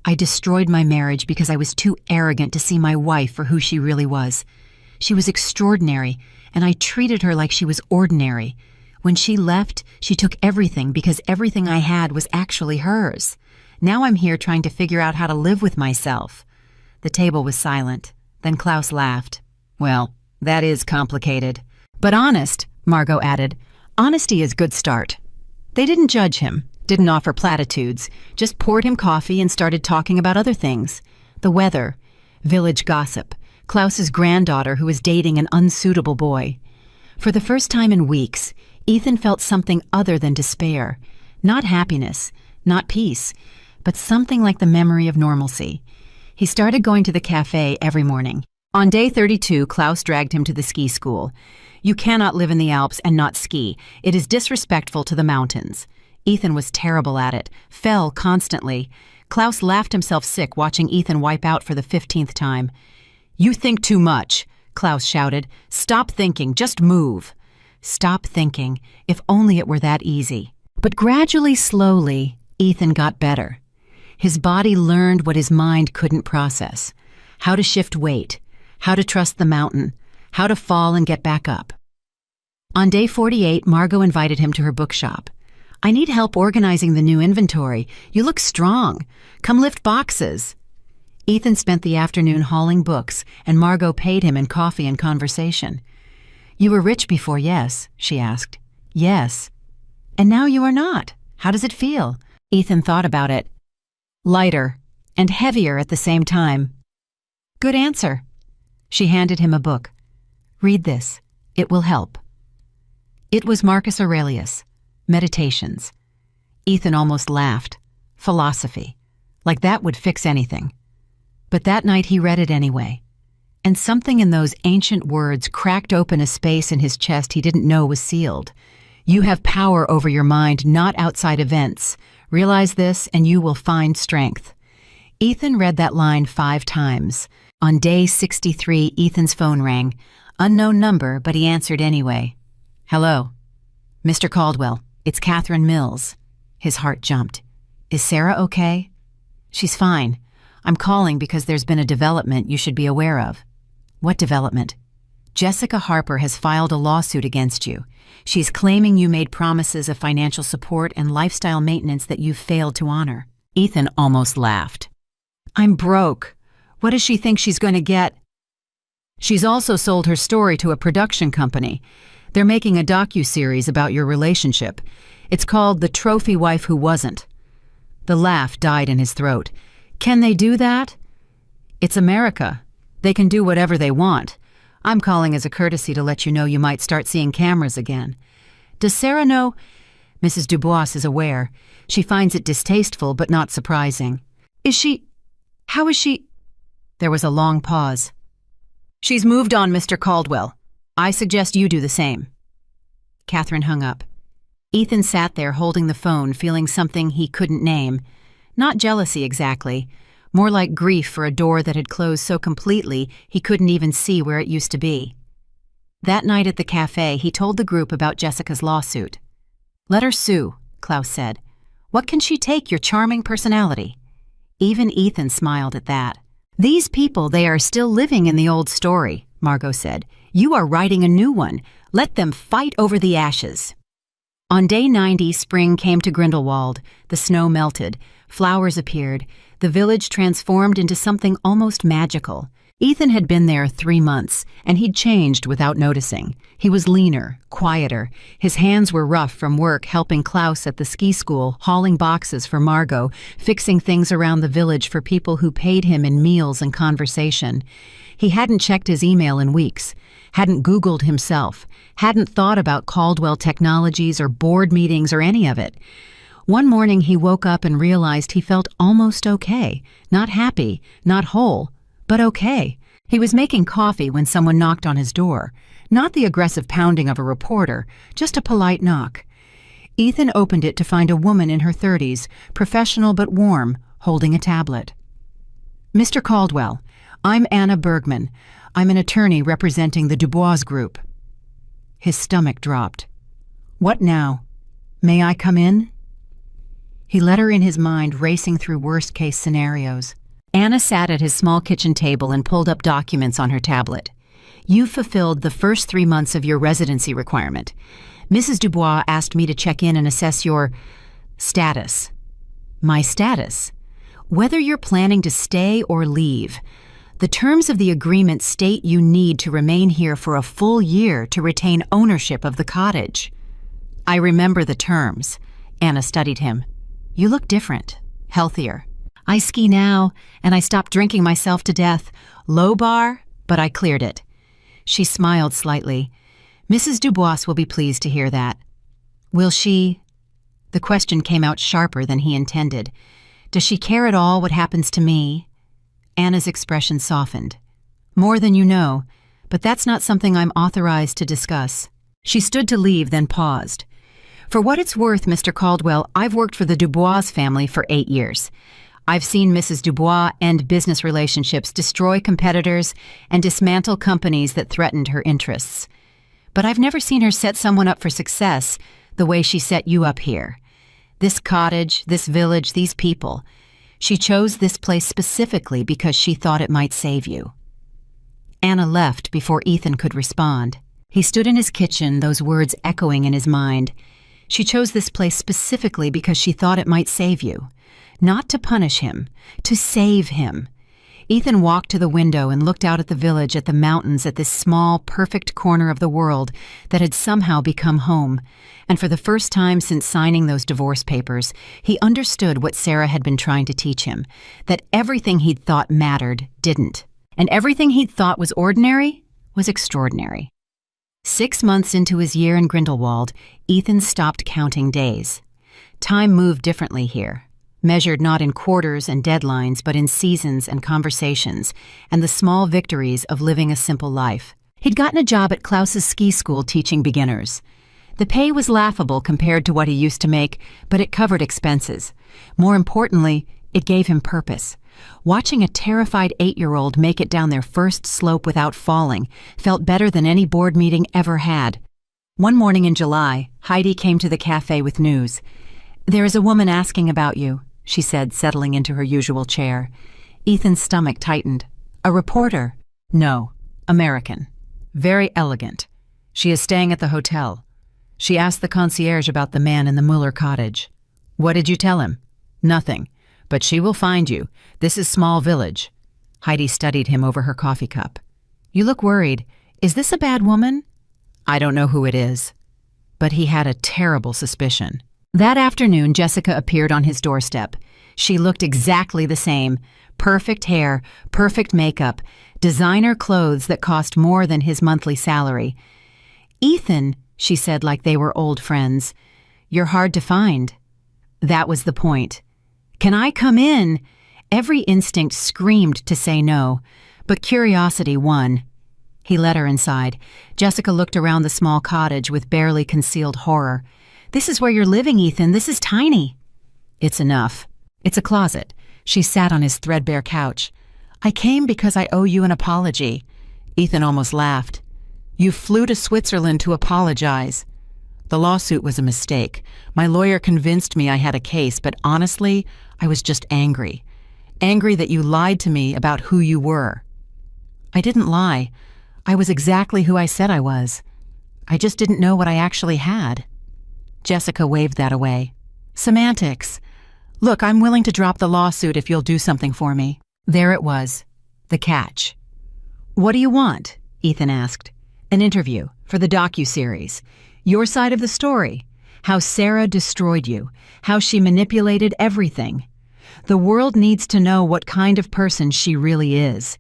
I destroyed my marriage because I was too arrogant to see my wife for who she really was. She was extraordinary, and I treated her like she was ordinary. When she left, she took everything because everything I had was actually hers. Now I'm here trying to figure out how to live with myself. The table was silent. Then Klaus laughed. Well, that is complicated. But honest, Margot added. Honesty is a good start. They didn't judge him, didn't offer platitudes, just poured him coffee and started talking about other things. The weather, village gossip, Klaus's granddaughter who was dating an unsuitable boy. For the first time in weeks, Ethan felt something other than despair. Not happiness, not peace, but something like the memory of normalcy. He started going to the cafe every morning. On day 32, Klaus dragged him to the ski school. You cannot live in the Alps and not ski. It is disrespectful to the mountains. Ethan was terrible at it, fell constantly. Klaus laughed himself sick watching Ethan wipe out for the 15th time. You think too much, Klaus shouted. Stop thinking, just move. Stop thinking. If only it were that easy. But gradually, slowly, Ethan got better. His body learned what his mind couldn't process. How to shift weight, how to trust the mountain, how to fall and get back up. On day 48, Margot invited him to her bookshop. I need help organizing the new inventory. You look strong. Come lift boxes. Ethan spent the afternoon hauling books, and Margot paid him in coffee and conversation. You were rich before, yes? She asked. Yes. And now you are not. How does it feel? Ethan thought about it. Lighter and heavier at the same time. Good answer. She handed him a book. Read this. It will help. It was Marcus Aurelius. Meditations. Ethan almost laughed. Philosophy. Like that would fix anything. But that night he read it anyway. And something in those ancient words cracked open a space in his chest he didn't know was sealed. You have power over your mind, not outside events. Realize this and you will find strength. Ethan read that line 5 times. On day 63, Ethan's phone rang. Unknown number, but he answered anyway. Hello. Mr. Caldwell, it's Catherine Mills. His heart jumped. Is Sarah okay? She's fine. I'm calling because there's been a development you should be aware of. What development? Jessica Harper has filed a lawsuit against you. She's claiming you made promises of financial support and lifestyle maintenance that you've failed to honor." Ethan almost laughed. "I'm broke. What does she think she's going to get?" "She's also sold her story to a production company. They're making a docuseries about your relationship. It's called The Trophy Wife Who Wasn't." The laugh died in his throat. "Can they do that?" "It's America. They can do whatever they want. I'm calling as a courtesy to let you know you might start seeing cameras again." "Does Sarah know?" Mrs. Dubois is aware. She finds it distasteful but not surprising. How is she?" There was a long pause. "She's moved on, Mr. Caldwell. I suggest you do the same." Catherine hung up. Ethan sat there holding the phone, feeling something he couldn't name. Not jealousy exactly, more like grief for a door that had closed so completely he couldn't even see where it used to be. That night at the cafe, he told the group about Jessica's lawsuit. "Let her sue," Klaus said. "What can she take, your charming personality?" Even Ethan smiled at that. "These people, they are still living in the old story," Margot said. "You are writing a new one. Let them fight over the ashes." On day 90, spring came to Grindelwald. The snow melted. Flowers appeared. The village transformed into something almost magical. Ethan had been there 3 months, and he'd changed without noticing. He was leaner, quieter. His hands were rough from work helping Klaus at the ski school, hauling boxes for Margot, fixing things around the village for people who paid him in meals and conversation. He hadn't checked his email in weeks, hadn't Googled himself, hadn't thought about Caldwell Technologies or board meetings or any of it. One morning he woke up and realized he felt almost okay. Not happy, not whole, but okay. He was making coffee when someone knocked on his door. Not the aggressive pounding of a reporter, just a polite knock. Ethan opened it to find a woman in her 30s, professional but warm, holding a tablet. "Mr. Caldwell, I'm Anna Bergman. I'm an attorney representing the Dubois Group." His stomach dropped. "What now? May I come in?" He let her in, his mind racing through worst-case scenarios. Anna sat at his small kitchen table and pulled up documents on her tablet. "You've fulfilled the first 3 months of your residency requirement. Mrs. Dubois asked me to check in and assess your status." "My status?" "Whether you're planning to stay or leave. The terms of the agreement state you need to remain here for a full year to retain ownership of the cottage." "I remember the terms." Anna studied him. "You look different, healthier." "I ski now, and I stopped drinking myself to death. Low bar, but I cleared it." She smiled slightly. "Mrs. Dubois will be pleased to hear that." "Will she?" The question came out sharper than he intended. "Does she care at all what happens to me?" Anna's expression softened. "More than you know, but that's not something I'm authorized to discuss." She stood to leave, then paused. "For what it's worth, Mr. Caldwell, I've worked for the Dubois family for 8 years. I've seen Mrs. Dubois end business relationships, destroy competitors, and dismantle companies that threatened her interests. But I've never seen her set someone up for success the way she set you up here. This cottage, this village, these people. She chose this place specifically because she thought it might save you." Anna left before Ethan could respond. He stood in his kitchen, those words echoing in his mind. She chose this place specifically because she thought it might save you. Not to punish him, to save him. Ethan walked to the window and looked out at the village, at the mountains, at this small, perfect corner of the world that had somehow become home. And for the first time since signing those divorce papers, he understood what Sarah had been trying to teach him, that everything he'd thought mattered didn't. And everything he'd thought was ordinary was extraordinary. 6 months into his year in Grindelwald, Ethan stopped counting days. Time moved differently here, measured not in quarters and deadlines, but in seasons and conversations, and the small victories of living a simple life. He'd gotten a job at Klaus's ski school teaching beginners. The pay was laughable compared to what he used to make, but it covered expenses. More importantly, it gave him purpose. Watching a terrified 8-year-old make it down their first slope without falling felt better than any board meeting ever had. One morning in July, Heidi came to the cafe with news. "There is a woman asking about you," she said, settling into her usual chair. Ethan's stomach tightened. "A reporter?" "No, American." Very elegant. She is staying at the hotel. She asked the concierge about the man in the Mueller cottage. What did you tell him? Nothing. But she will find you. This is small village. Heidi studied him over her coffee cup. You look worried. Is this a bad woman? I don't know who it is. But he had a terrible suspicion. That afternoon, Jessica appeared on his doorstep. She looked exactly the same. Perfect hair, perfect makeup, designer clothes that cost more than his monthly salary. Ethan, she said like they were old friends, you're hard to find. That was the point. Can I come in? Every instinct screamed to say no, but curiosity won. He let her inside. Jessica looked around the small cottage with barely concealed horror. This is where you're living, Ethan. This is tiny. It's enough. It's a closet. She sat on his threadbare couch. I came because I owe you an apology. Ethan almost laughed. You flew to Switzerland to apologize. The lawsuit was a mistake. My lawyer convinced me I had a case, but honestly, I was just angry. Angry that you lied to me about who you were. I didn't lie. I was exactly who I said I was. I just didn't know what I actually had. Jessica waved that away. Semantics. Look, I'm willing to drop the lawsuit if you'll do something for me. There it was. The catch. What do you want? Ethan asked. An interview for the docuseries. Your side of the story. How Sarah destroyed you. How she manipulated everything. The world needs to know what kind of person she really is.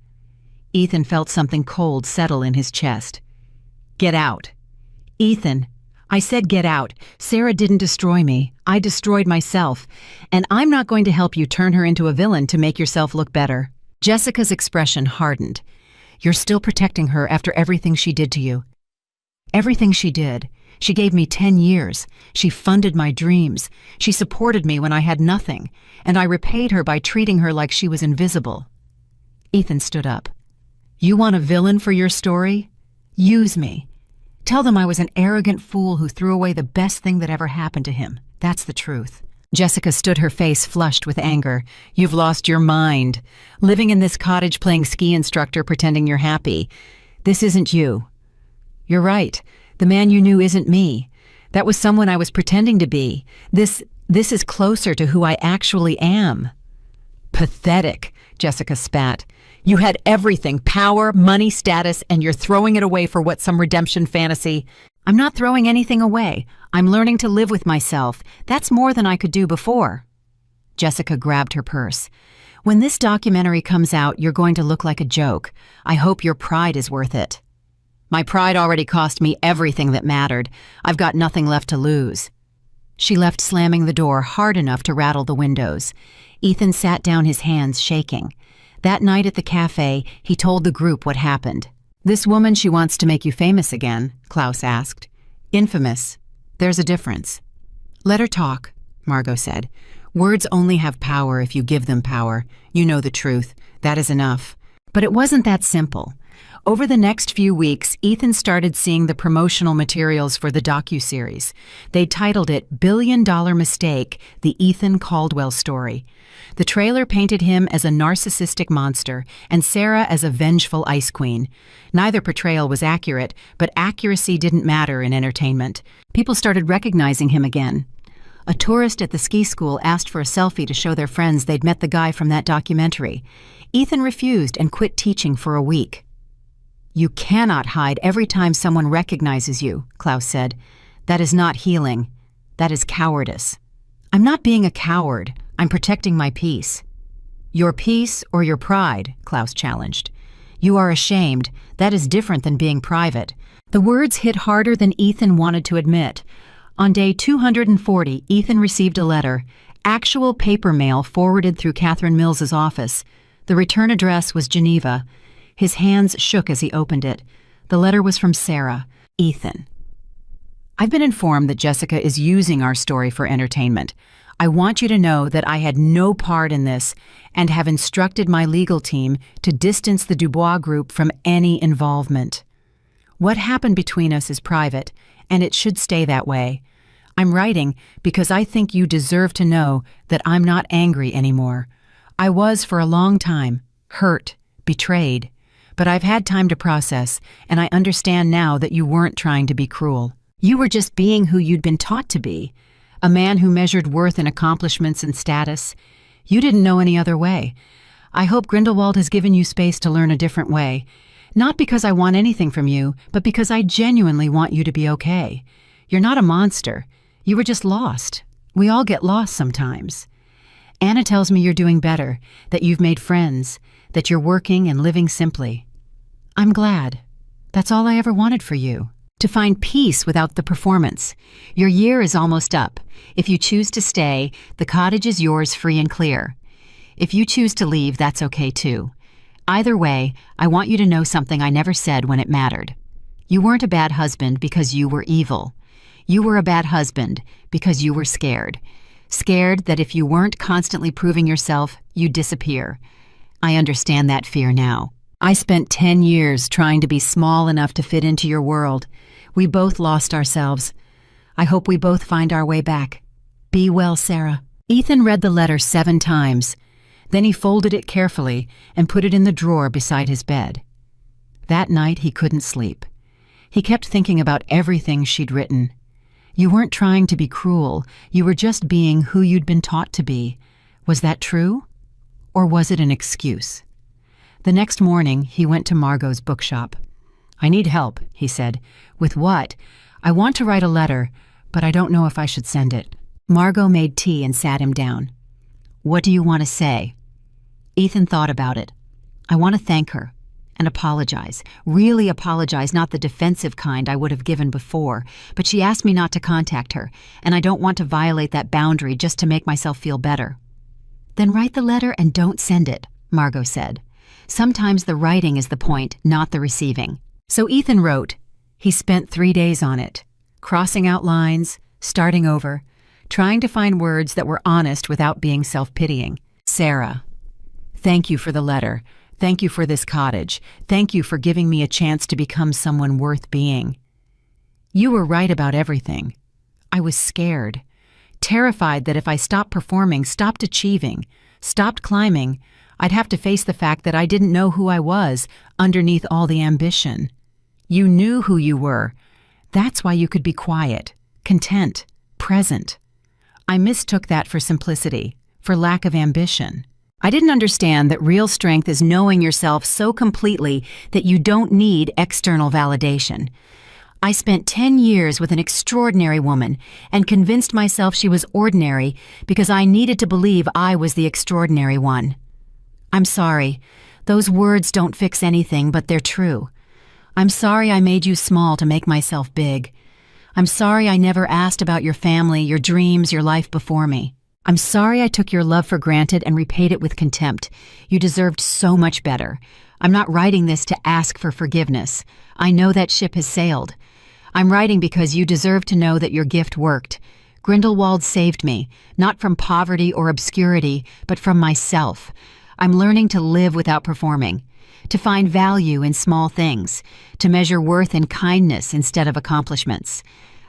Ethan felt something cold settle in his chest. Get out. Ethan, I said get out. Sarah didn't destroy me. I destroyed myself. And I'm not going to help you turn her into a villain to make yourself look better. Jessica's expression hardened. You're still protecting her after everything she did to you. Everything she did. She gave me 10 years. She funded my dreams. She supported me when I had nothing. And I repaid her by treating her like she was invisible. Ethan stood up. You want a villain for your story? Use me. Tell them I was an arrogant fool who threw away the best thing that ever happened to him. That's the truth. Jessica stood, her face flushed with anger. You've lost your mind. Living in this cottage playing ski instructor pretending you're happy. This isn't you. You're right. The man you knew isn't me. That was someone I was pretending to be. This is closer to who I actually am. Pathetic, Jessica spat. You had everything, power, money, status, and you're throwing it away for what, some redemption fantasy? I'm not throwing anything away. I'm learning to live with myself. That's more than I could do before. Jessica grabbed her purse. When this documentary comes out, you're going to look like a joke. I hope your pride is worth it. My pride already cost me everything that mattered. I've got nothing left to lose. She left, slamming the door hard enough to rattle the windows. Ethan sat down, his hands shaking. That night at the cafe, he told the group what happened. This woman, she wants to make you famous again, Klaus asked. Infamous. There's a difference. Let her talk, Margot said. Words only have power if you give them power. You know the truth. That is enough. But it wasn't that simple. Over the next few weeks, Ethan started seeing the promotional materials for the docuseries. They titled it Billion Dollar Mistake, the Ethan Caldwell Story. The trailer painted him as a narcissistic monster and Sarah as a vengeful ice queen. Neither portrayal was accurate, but accuracy didn't matter in entertainment. People started recognizing him again. A tourist at the ski school asked for a selfie to show their friends they'd met the guy from that documentary. Ethan refused and quit teaching for a week. You cannot hide every time someone recognizes you, Klaus said. That is not healing. That is cowardice. I'm not being a coward. I'm protecting my peace. Your peace or your pride, Klaus challenged. You are ashamed. That is different than being private. The words hit harder than Ethan wanted to admit. On day 240, Ethan received a letter, actual paper mail forwarded through Catherine Mills's office. The return address was Geneva. His hands shook as he opened it. The letter was from Sarah. Ethan. I've been informed that Jessica is using our story for entertainment. I want you to know that I had no part in this and have instructed my legal team to distance the Dubois Group from any involvement. What happened between us is private, and it should stay that way. I'm writing because I think you deserve to know that I'm not angry anymore. I was for a long time, hurt, betrayed. But I've had time to process, and I understand now that you weren't trying to be cruel. You were just being who you'd been taught to be, a man who measured worth in accomplishments and status. You didn't know any other way. I hope Grindelwald has given you space to learn a different way. Not because I want anything from you, but because I genuinely want you to be okay. You're not a monster. You were just lost. We all get lost sometimes. Anna tells me you're doing better, that you've made friends, that you're working and living simply. I'm glad. That's all I ever wanted for you. To find peace without the performance. Your year is almost up. If you choose to stay, the cottage is yours free and clear. If you choose to leave, that's okay too. Either way, I want you to know something I never said when it mattered. You weren't a bad husband because you were evil. You were a bad husband because you were scared. Scared that if you weren't constantly proving yourself, you'd disappear. I understand that fear now. I spent 10 years trying to be small enough to fit into your world. We both lost ourselves. I hope we both find our way back. Be well, Sarah. Ethan read the letter 7 times. Then he folded it carefully and put it in the drawer beside his bed. That night he couldn't sleep. He kept thinking about everything she'd written. You weren't trying to be cruel. You were just being who you'd been taught to be. Was that true? Or was it an excuse? The next morning, he went to Margot's bookshop. I need help, he said. With what? I want to write a letter, but I don't know if I should send it. Margot made tea and sat him down. What do you want to say? Ethan thought about it. I want to thank her and apologize. Really apologize, not the defensive kind I would have given before, but she asked me not to contact her, and I don't want to violate that boundary just to make myself feel better. Then write the letter and don't send it, Margot said. Sometimes the writing is the point, not the receiving. So Ethan wrote. He spent 3 days on it, crossing out lines, starting over, trying to find words that were honest without being self-pitying. Sarah, thank you for the letter. Thank you for this cottage. Thank you for giving me a chance to become someone worth being. You were right about everything. I was scared, terrified that if I stopped performing, stopped achieving, stopped climbing, I'd have to face the fact that I didn't know who I was underneath all the ambition. You knew who you were. That's why you could be quiet, content, present. I mistook that for simplicity, for lack of ambition. I didn't understand that real strength is knowing yourself so completely that you don't need external validation. I spent 10 years with an extraordinary woman and convinced myself she was ordinary because I needed to believe I was the extraordinary one. I'm sorry. Those words don't fix anything, but they're true. I'm sorry I made you small to make myself big. I'm sorry I never asked about your family, your dreams, your life before me. I'm sorry I took your love for granted and repaid it with contempt. You deserved so much better. I'm not writing this to ask for forgiveness. I know that ship has sailed. I'm writing because you deserve to know that your gift worked. Grindelwald saved me, not from poverty or obscurity, but from myself. I'm learning to live without performing, to find value in small things, to measure worth in kindness instead of accomplishments.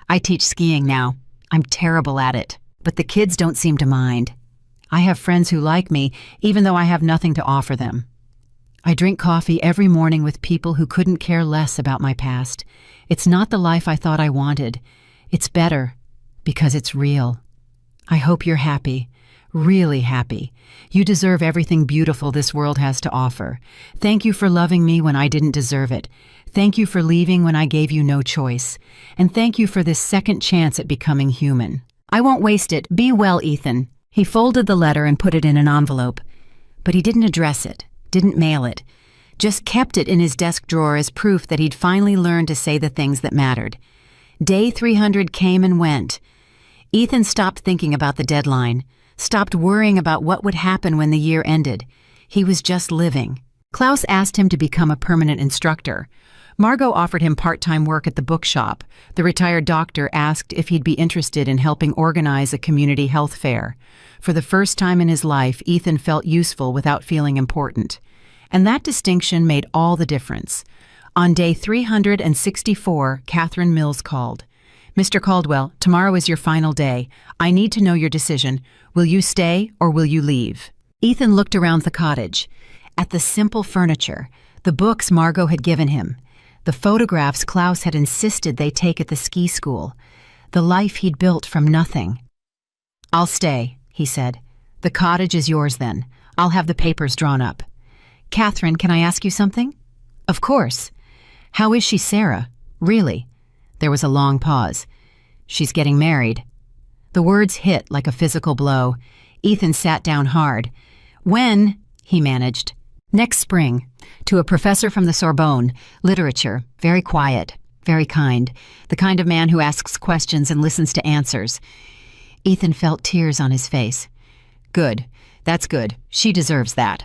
I teach skiing now. I'm terrible at it, but the kids don't seem to mind. I have friends who like me, even though I have nothing to offer them. I drink coffee every morning with people who couldn't care less about my past. It's not the life I thought I wanted. It's better, because it's real. I hope you're happy. Really happy. You deserve everything beautiful this world has to offer. Thank you for loving me when I didn't deserve it. Thank you for leaving when I gave you no choice. And thank you for this second chance at becoming human. I won't waste it. Be well, Ethan. He folded the letter and put it in an envelope. But he didn't address it, didn't mail it. Just kept it in his desk drawer as proof that he'd finally learned to say the things that mattered. Day 300 came and went. Ethan stopped thinking about the deadline. Stopped worrying about what would happen when the year ended. He was just living. Klaus asked him to become a permanent instructor. Margot offered him part-time work at the bookshop. The retired doctor asked if he'd be interested in helping organize a community health fair. For the first time in his life, Ethan felt useful without feeling important. And that distinction made all the difference. On day 364, Catherine Mills called. Mr. Caldwell, tomorrow is your final day. I need to know your decision. Will you stay or will you leave? Ethan looked around the cottage, at the simple furniture, The books Margot had given him. The photographs Klaus had insisted they take at the ski school. The life he'd built from nothing. "I'll stay," he said. "The cottage is yours then. I'll have the papers drawn up." "Catherine, can I ask you something?" "Of course." "How is she, Sarah? Really?" There was a long pause. "She's getting married." The words hit like a physical blow. Ethan sat down hard. "When?" he managed. "Next spring. To a professor from the Sorbonne, literature, very quiet, very kind, the kind of man who asks questions and listens to answers." Ethan felt tears on his face. "Good. That's good. She deserves that."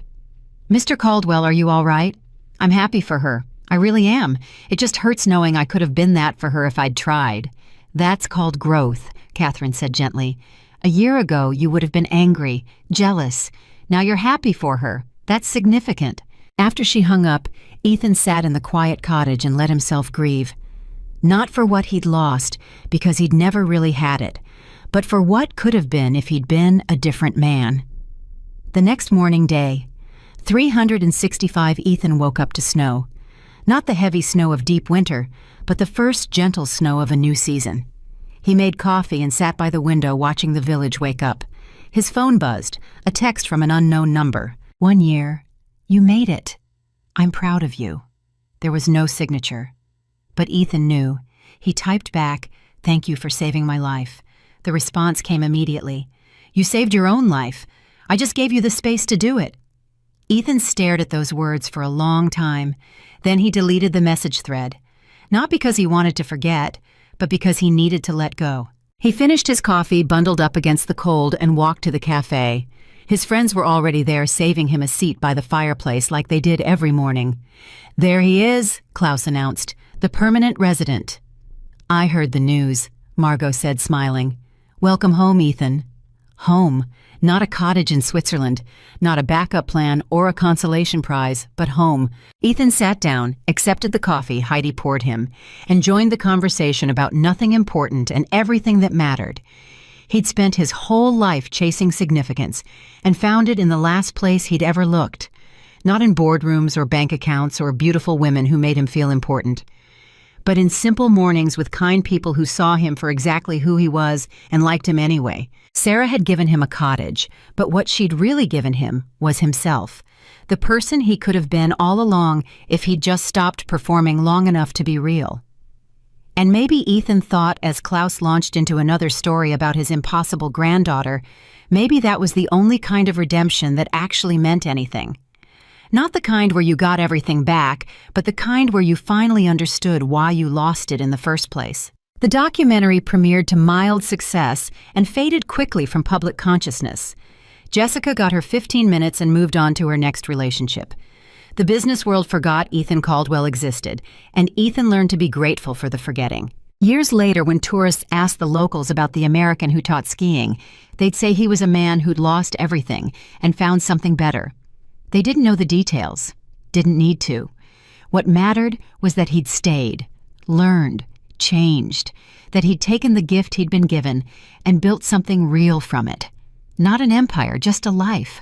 "Mr. Caldwell, are you all right?" "I'm happy for her. I really am. It just hurts knowing I could have been that for her if I'd tried." "That's called growth," Catherine said gently. "A year ago, you would have been angry, jealous. Now you're happy for her. That's significant." After she hung up, Ethan sat in the quiet cottage and let himself grieve. Not for what he'd lost, because he'd never really had it, but for what could have been if he'd been a different man. The next morning day, 365 Ethan woke up to snow. Not the heavy snow of deep winter, but the first gentle snow of a new season. He made coffee and sat by the window watching the village wake up. His phone buzzed, a text from an unknown number. "1 year. You made it. I'm proud of you." There was no signature. But Ethan knew. He typed back, "Thank you for saving my life." The response came immediately. "You saved your own life. I just gave you the space to do it." Ethan stared at those words for a long time. Then he deleted the message thread. Not because he wanted to forget, but because he needed to let go. He finished his coffee, bundled up against the cold, and walked to the cafe. His friends were already there, saving him a seat by the fireplace like they did every morning. "There he is," Klaus announced, "the permanent resident." "I heard the news," Margot said, smiling. "Welcome home, Ethan." Home. Not a cottage in Switzerland, not a backup plan or a consolation prize, but home. Ethan sat down, accepted the coffee Heidi poured him, and joined the conversation about nothing important and everything that mattered. He'd spent his whole life chasing significance and found it in the last place he'd ever looked. Not in boardrooms or bank accounts or beautiful women who made him feel important, but in simple mornings with kind people who saw him for exactly who he was and liked him anyway. Sarah had given him a cottage, but what she'd really given him was himself, the person he could have been all along if he'd just stopped performing long enough to be real. And maybe Ethan thought, as Klaus launched into another story about his impossible granddaughter, maybe that was the only kind of redemption that actually meant anything. Not the kind where you got everything back, but the kind where you finally understood why you lost it in the first place. The documentary premiered to mild success and faded quickly from public consciousness. Jessica got her 15 minutes and moved on to her next relationship. The business world forgot Ethan Caldwell existed, and Ethan learned to be grateful for the forgetting. Years later, when tourists asked the locals about the American who taught skiing, they'd say he was a man who'd lost everything and found something better. They didn't know the details, didn't need to. What mattered was that he'd stayed, learned, changed, that he'd taken the gift he'd been given and built something real from it. Not an empire, just a life.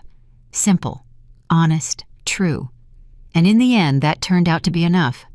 Simple, honest, true. And in the end, that turned out to be enough.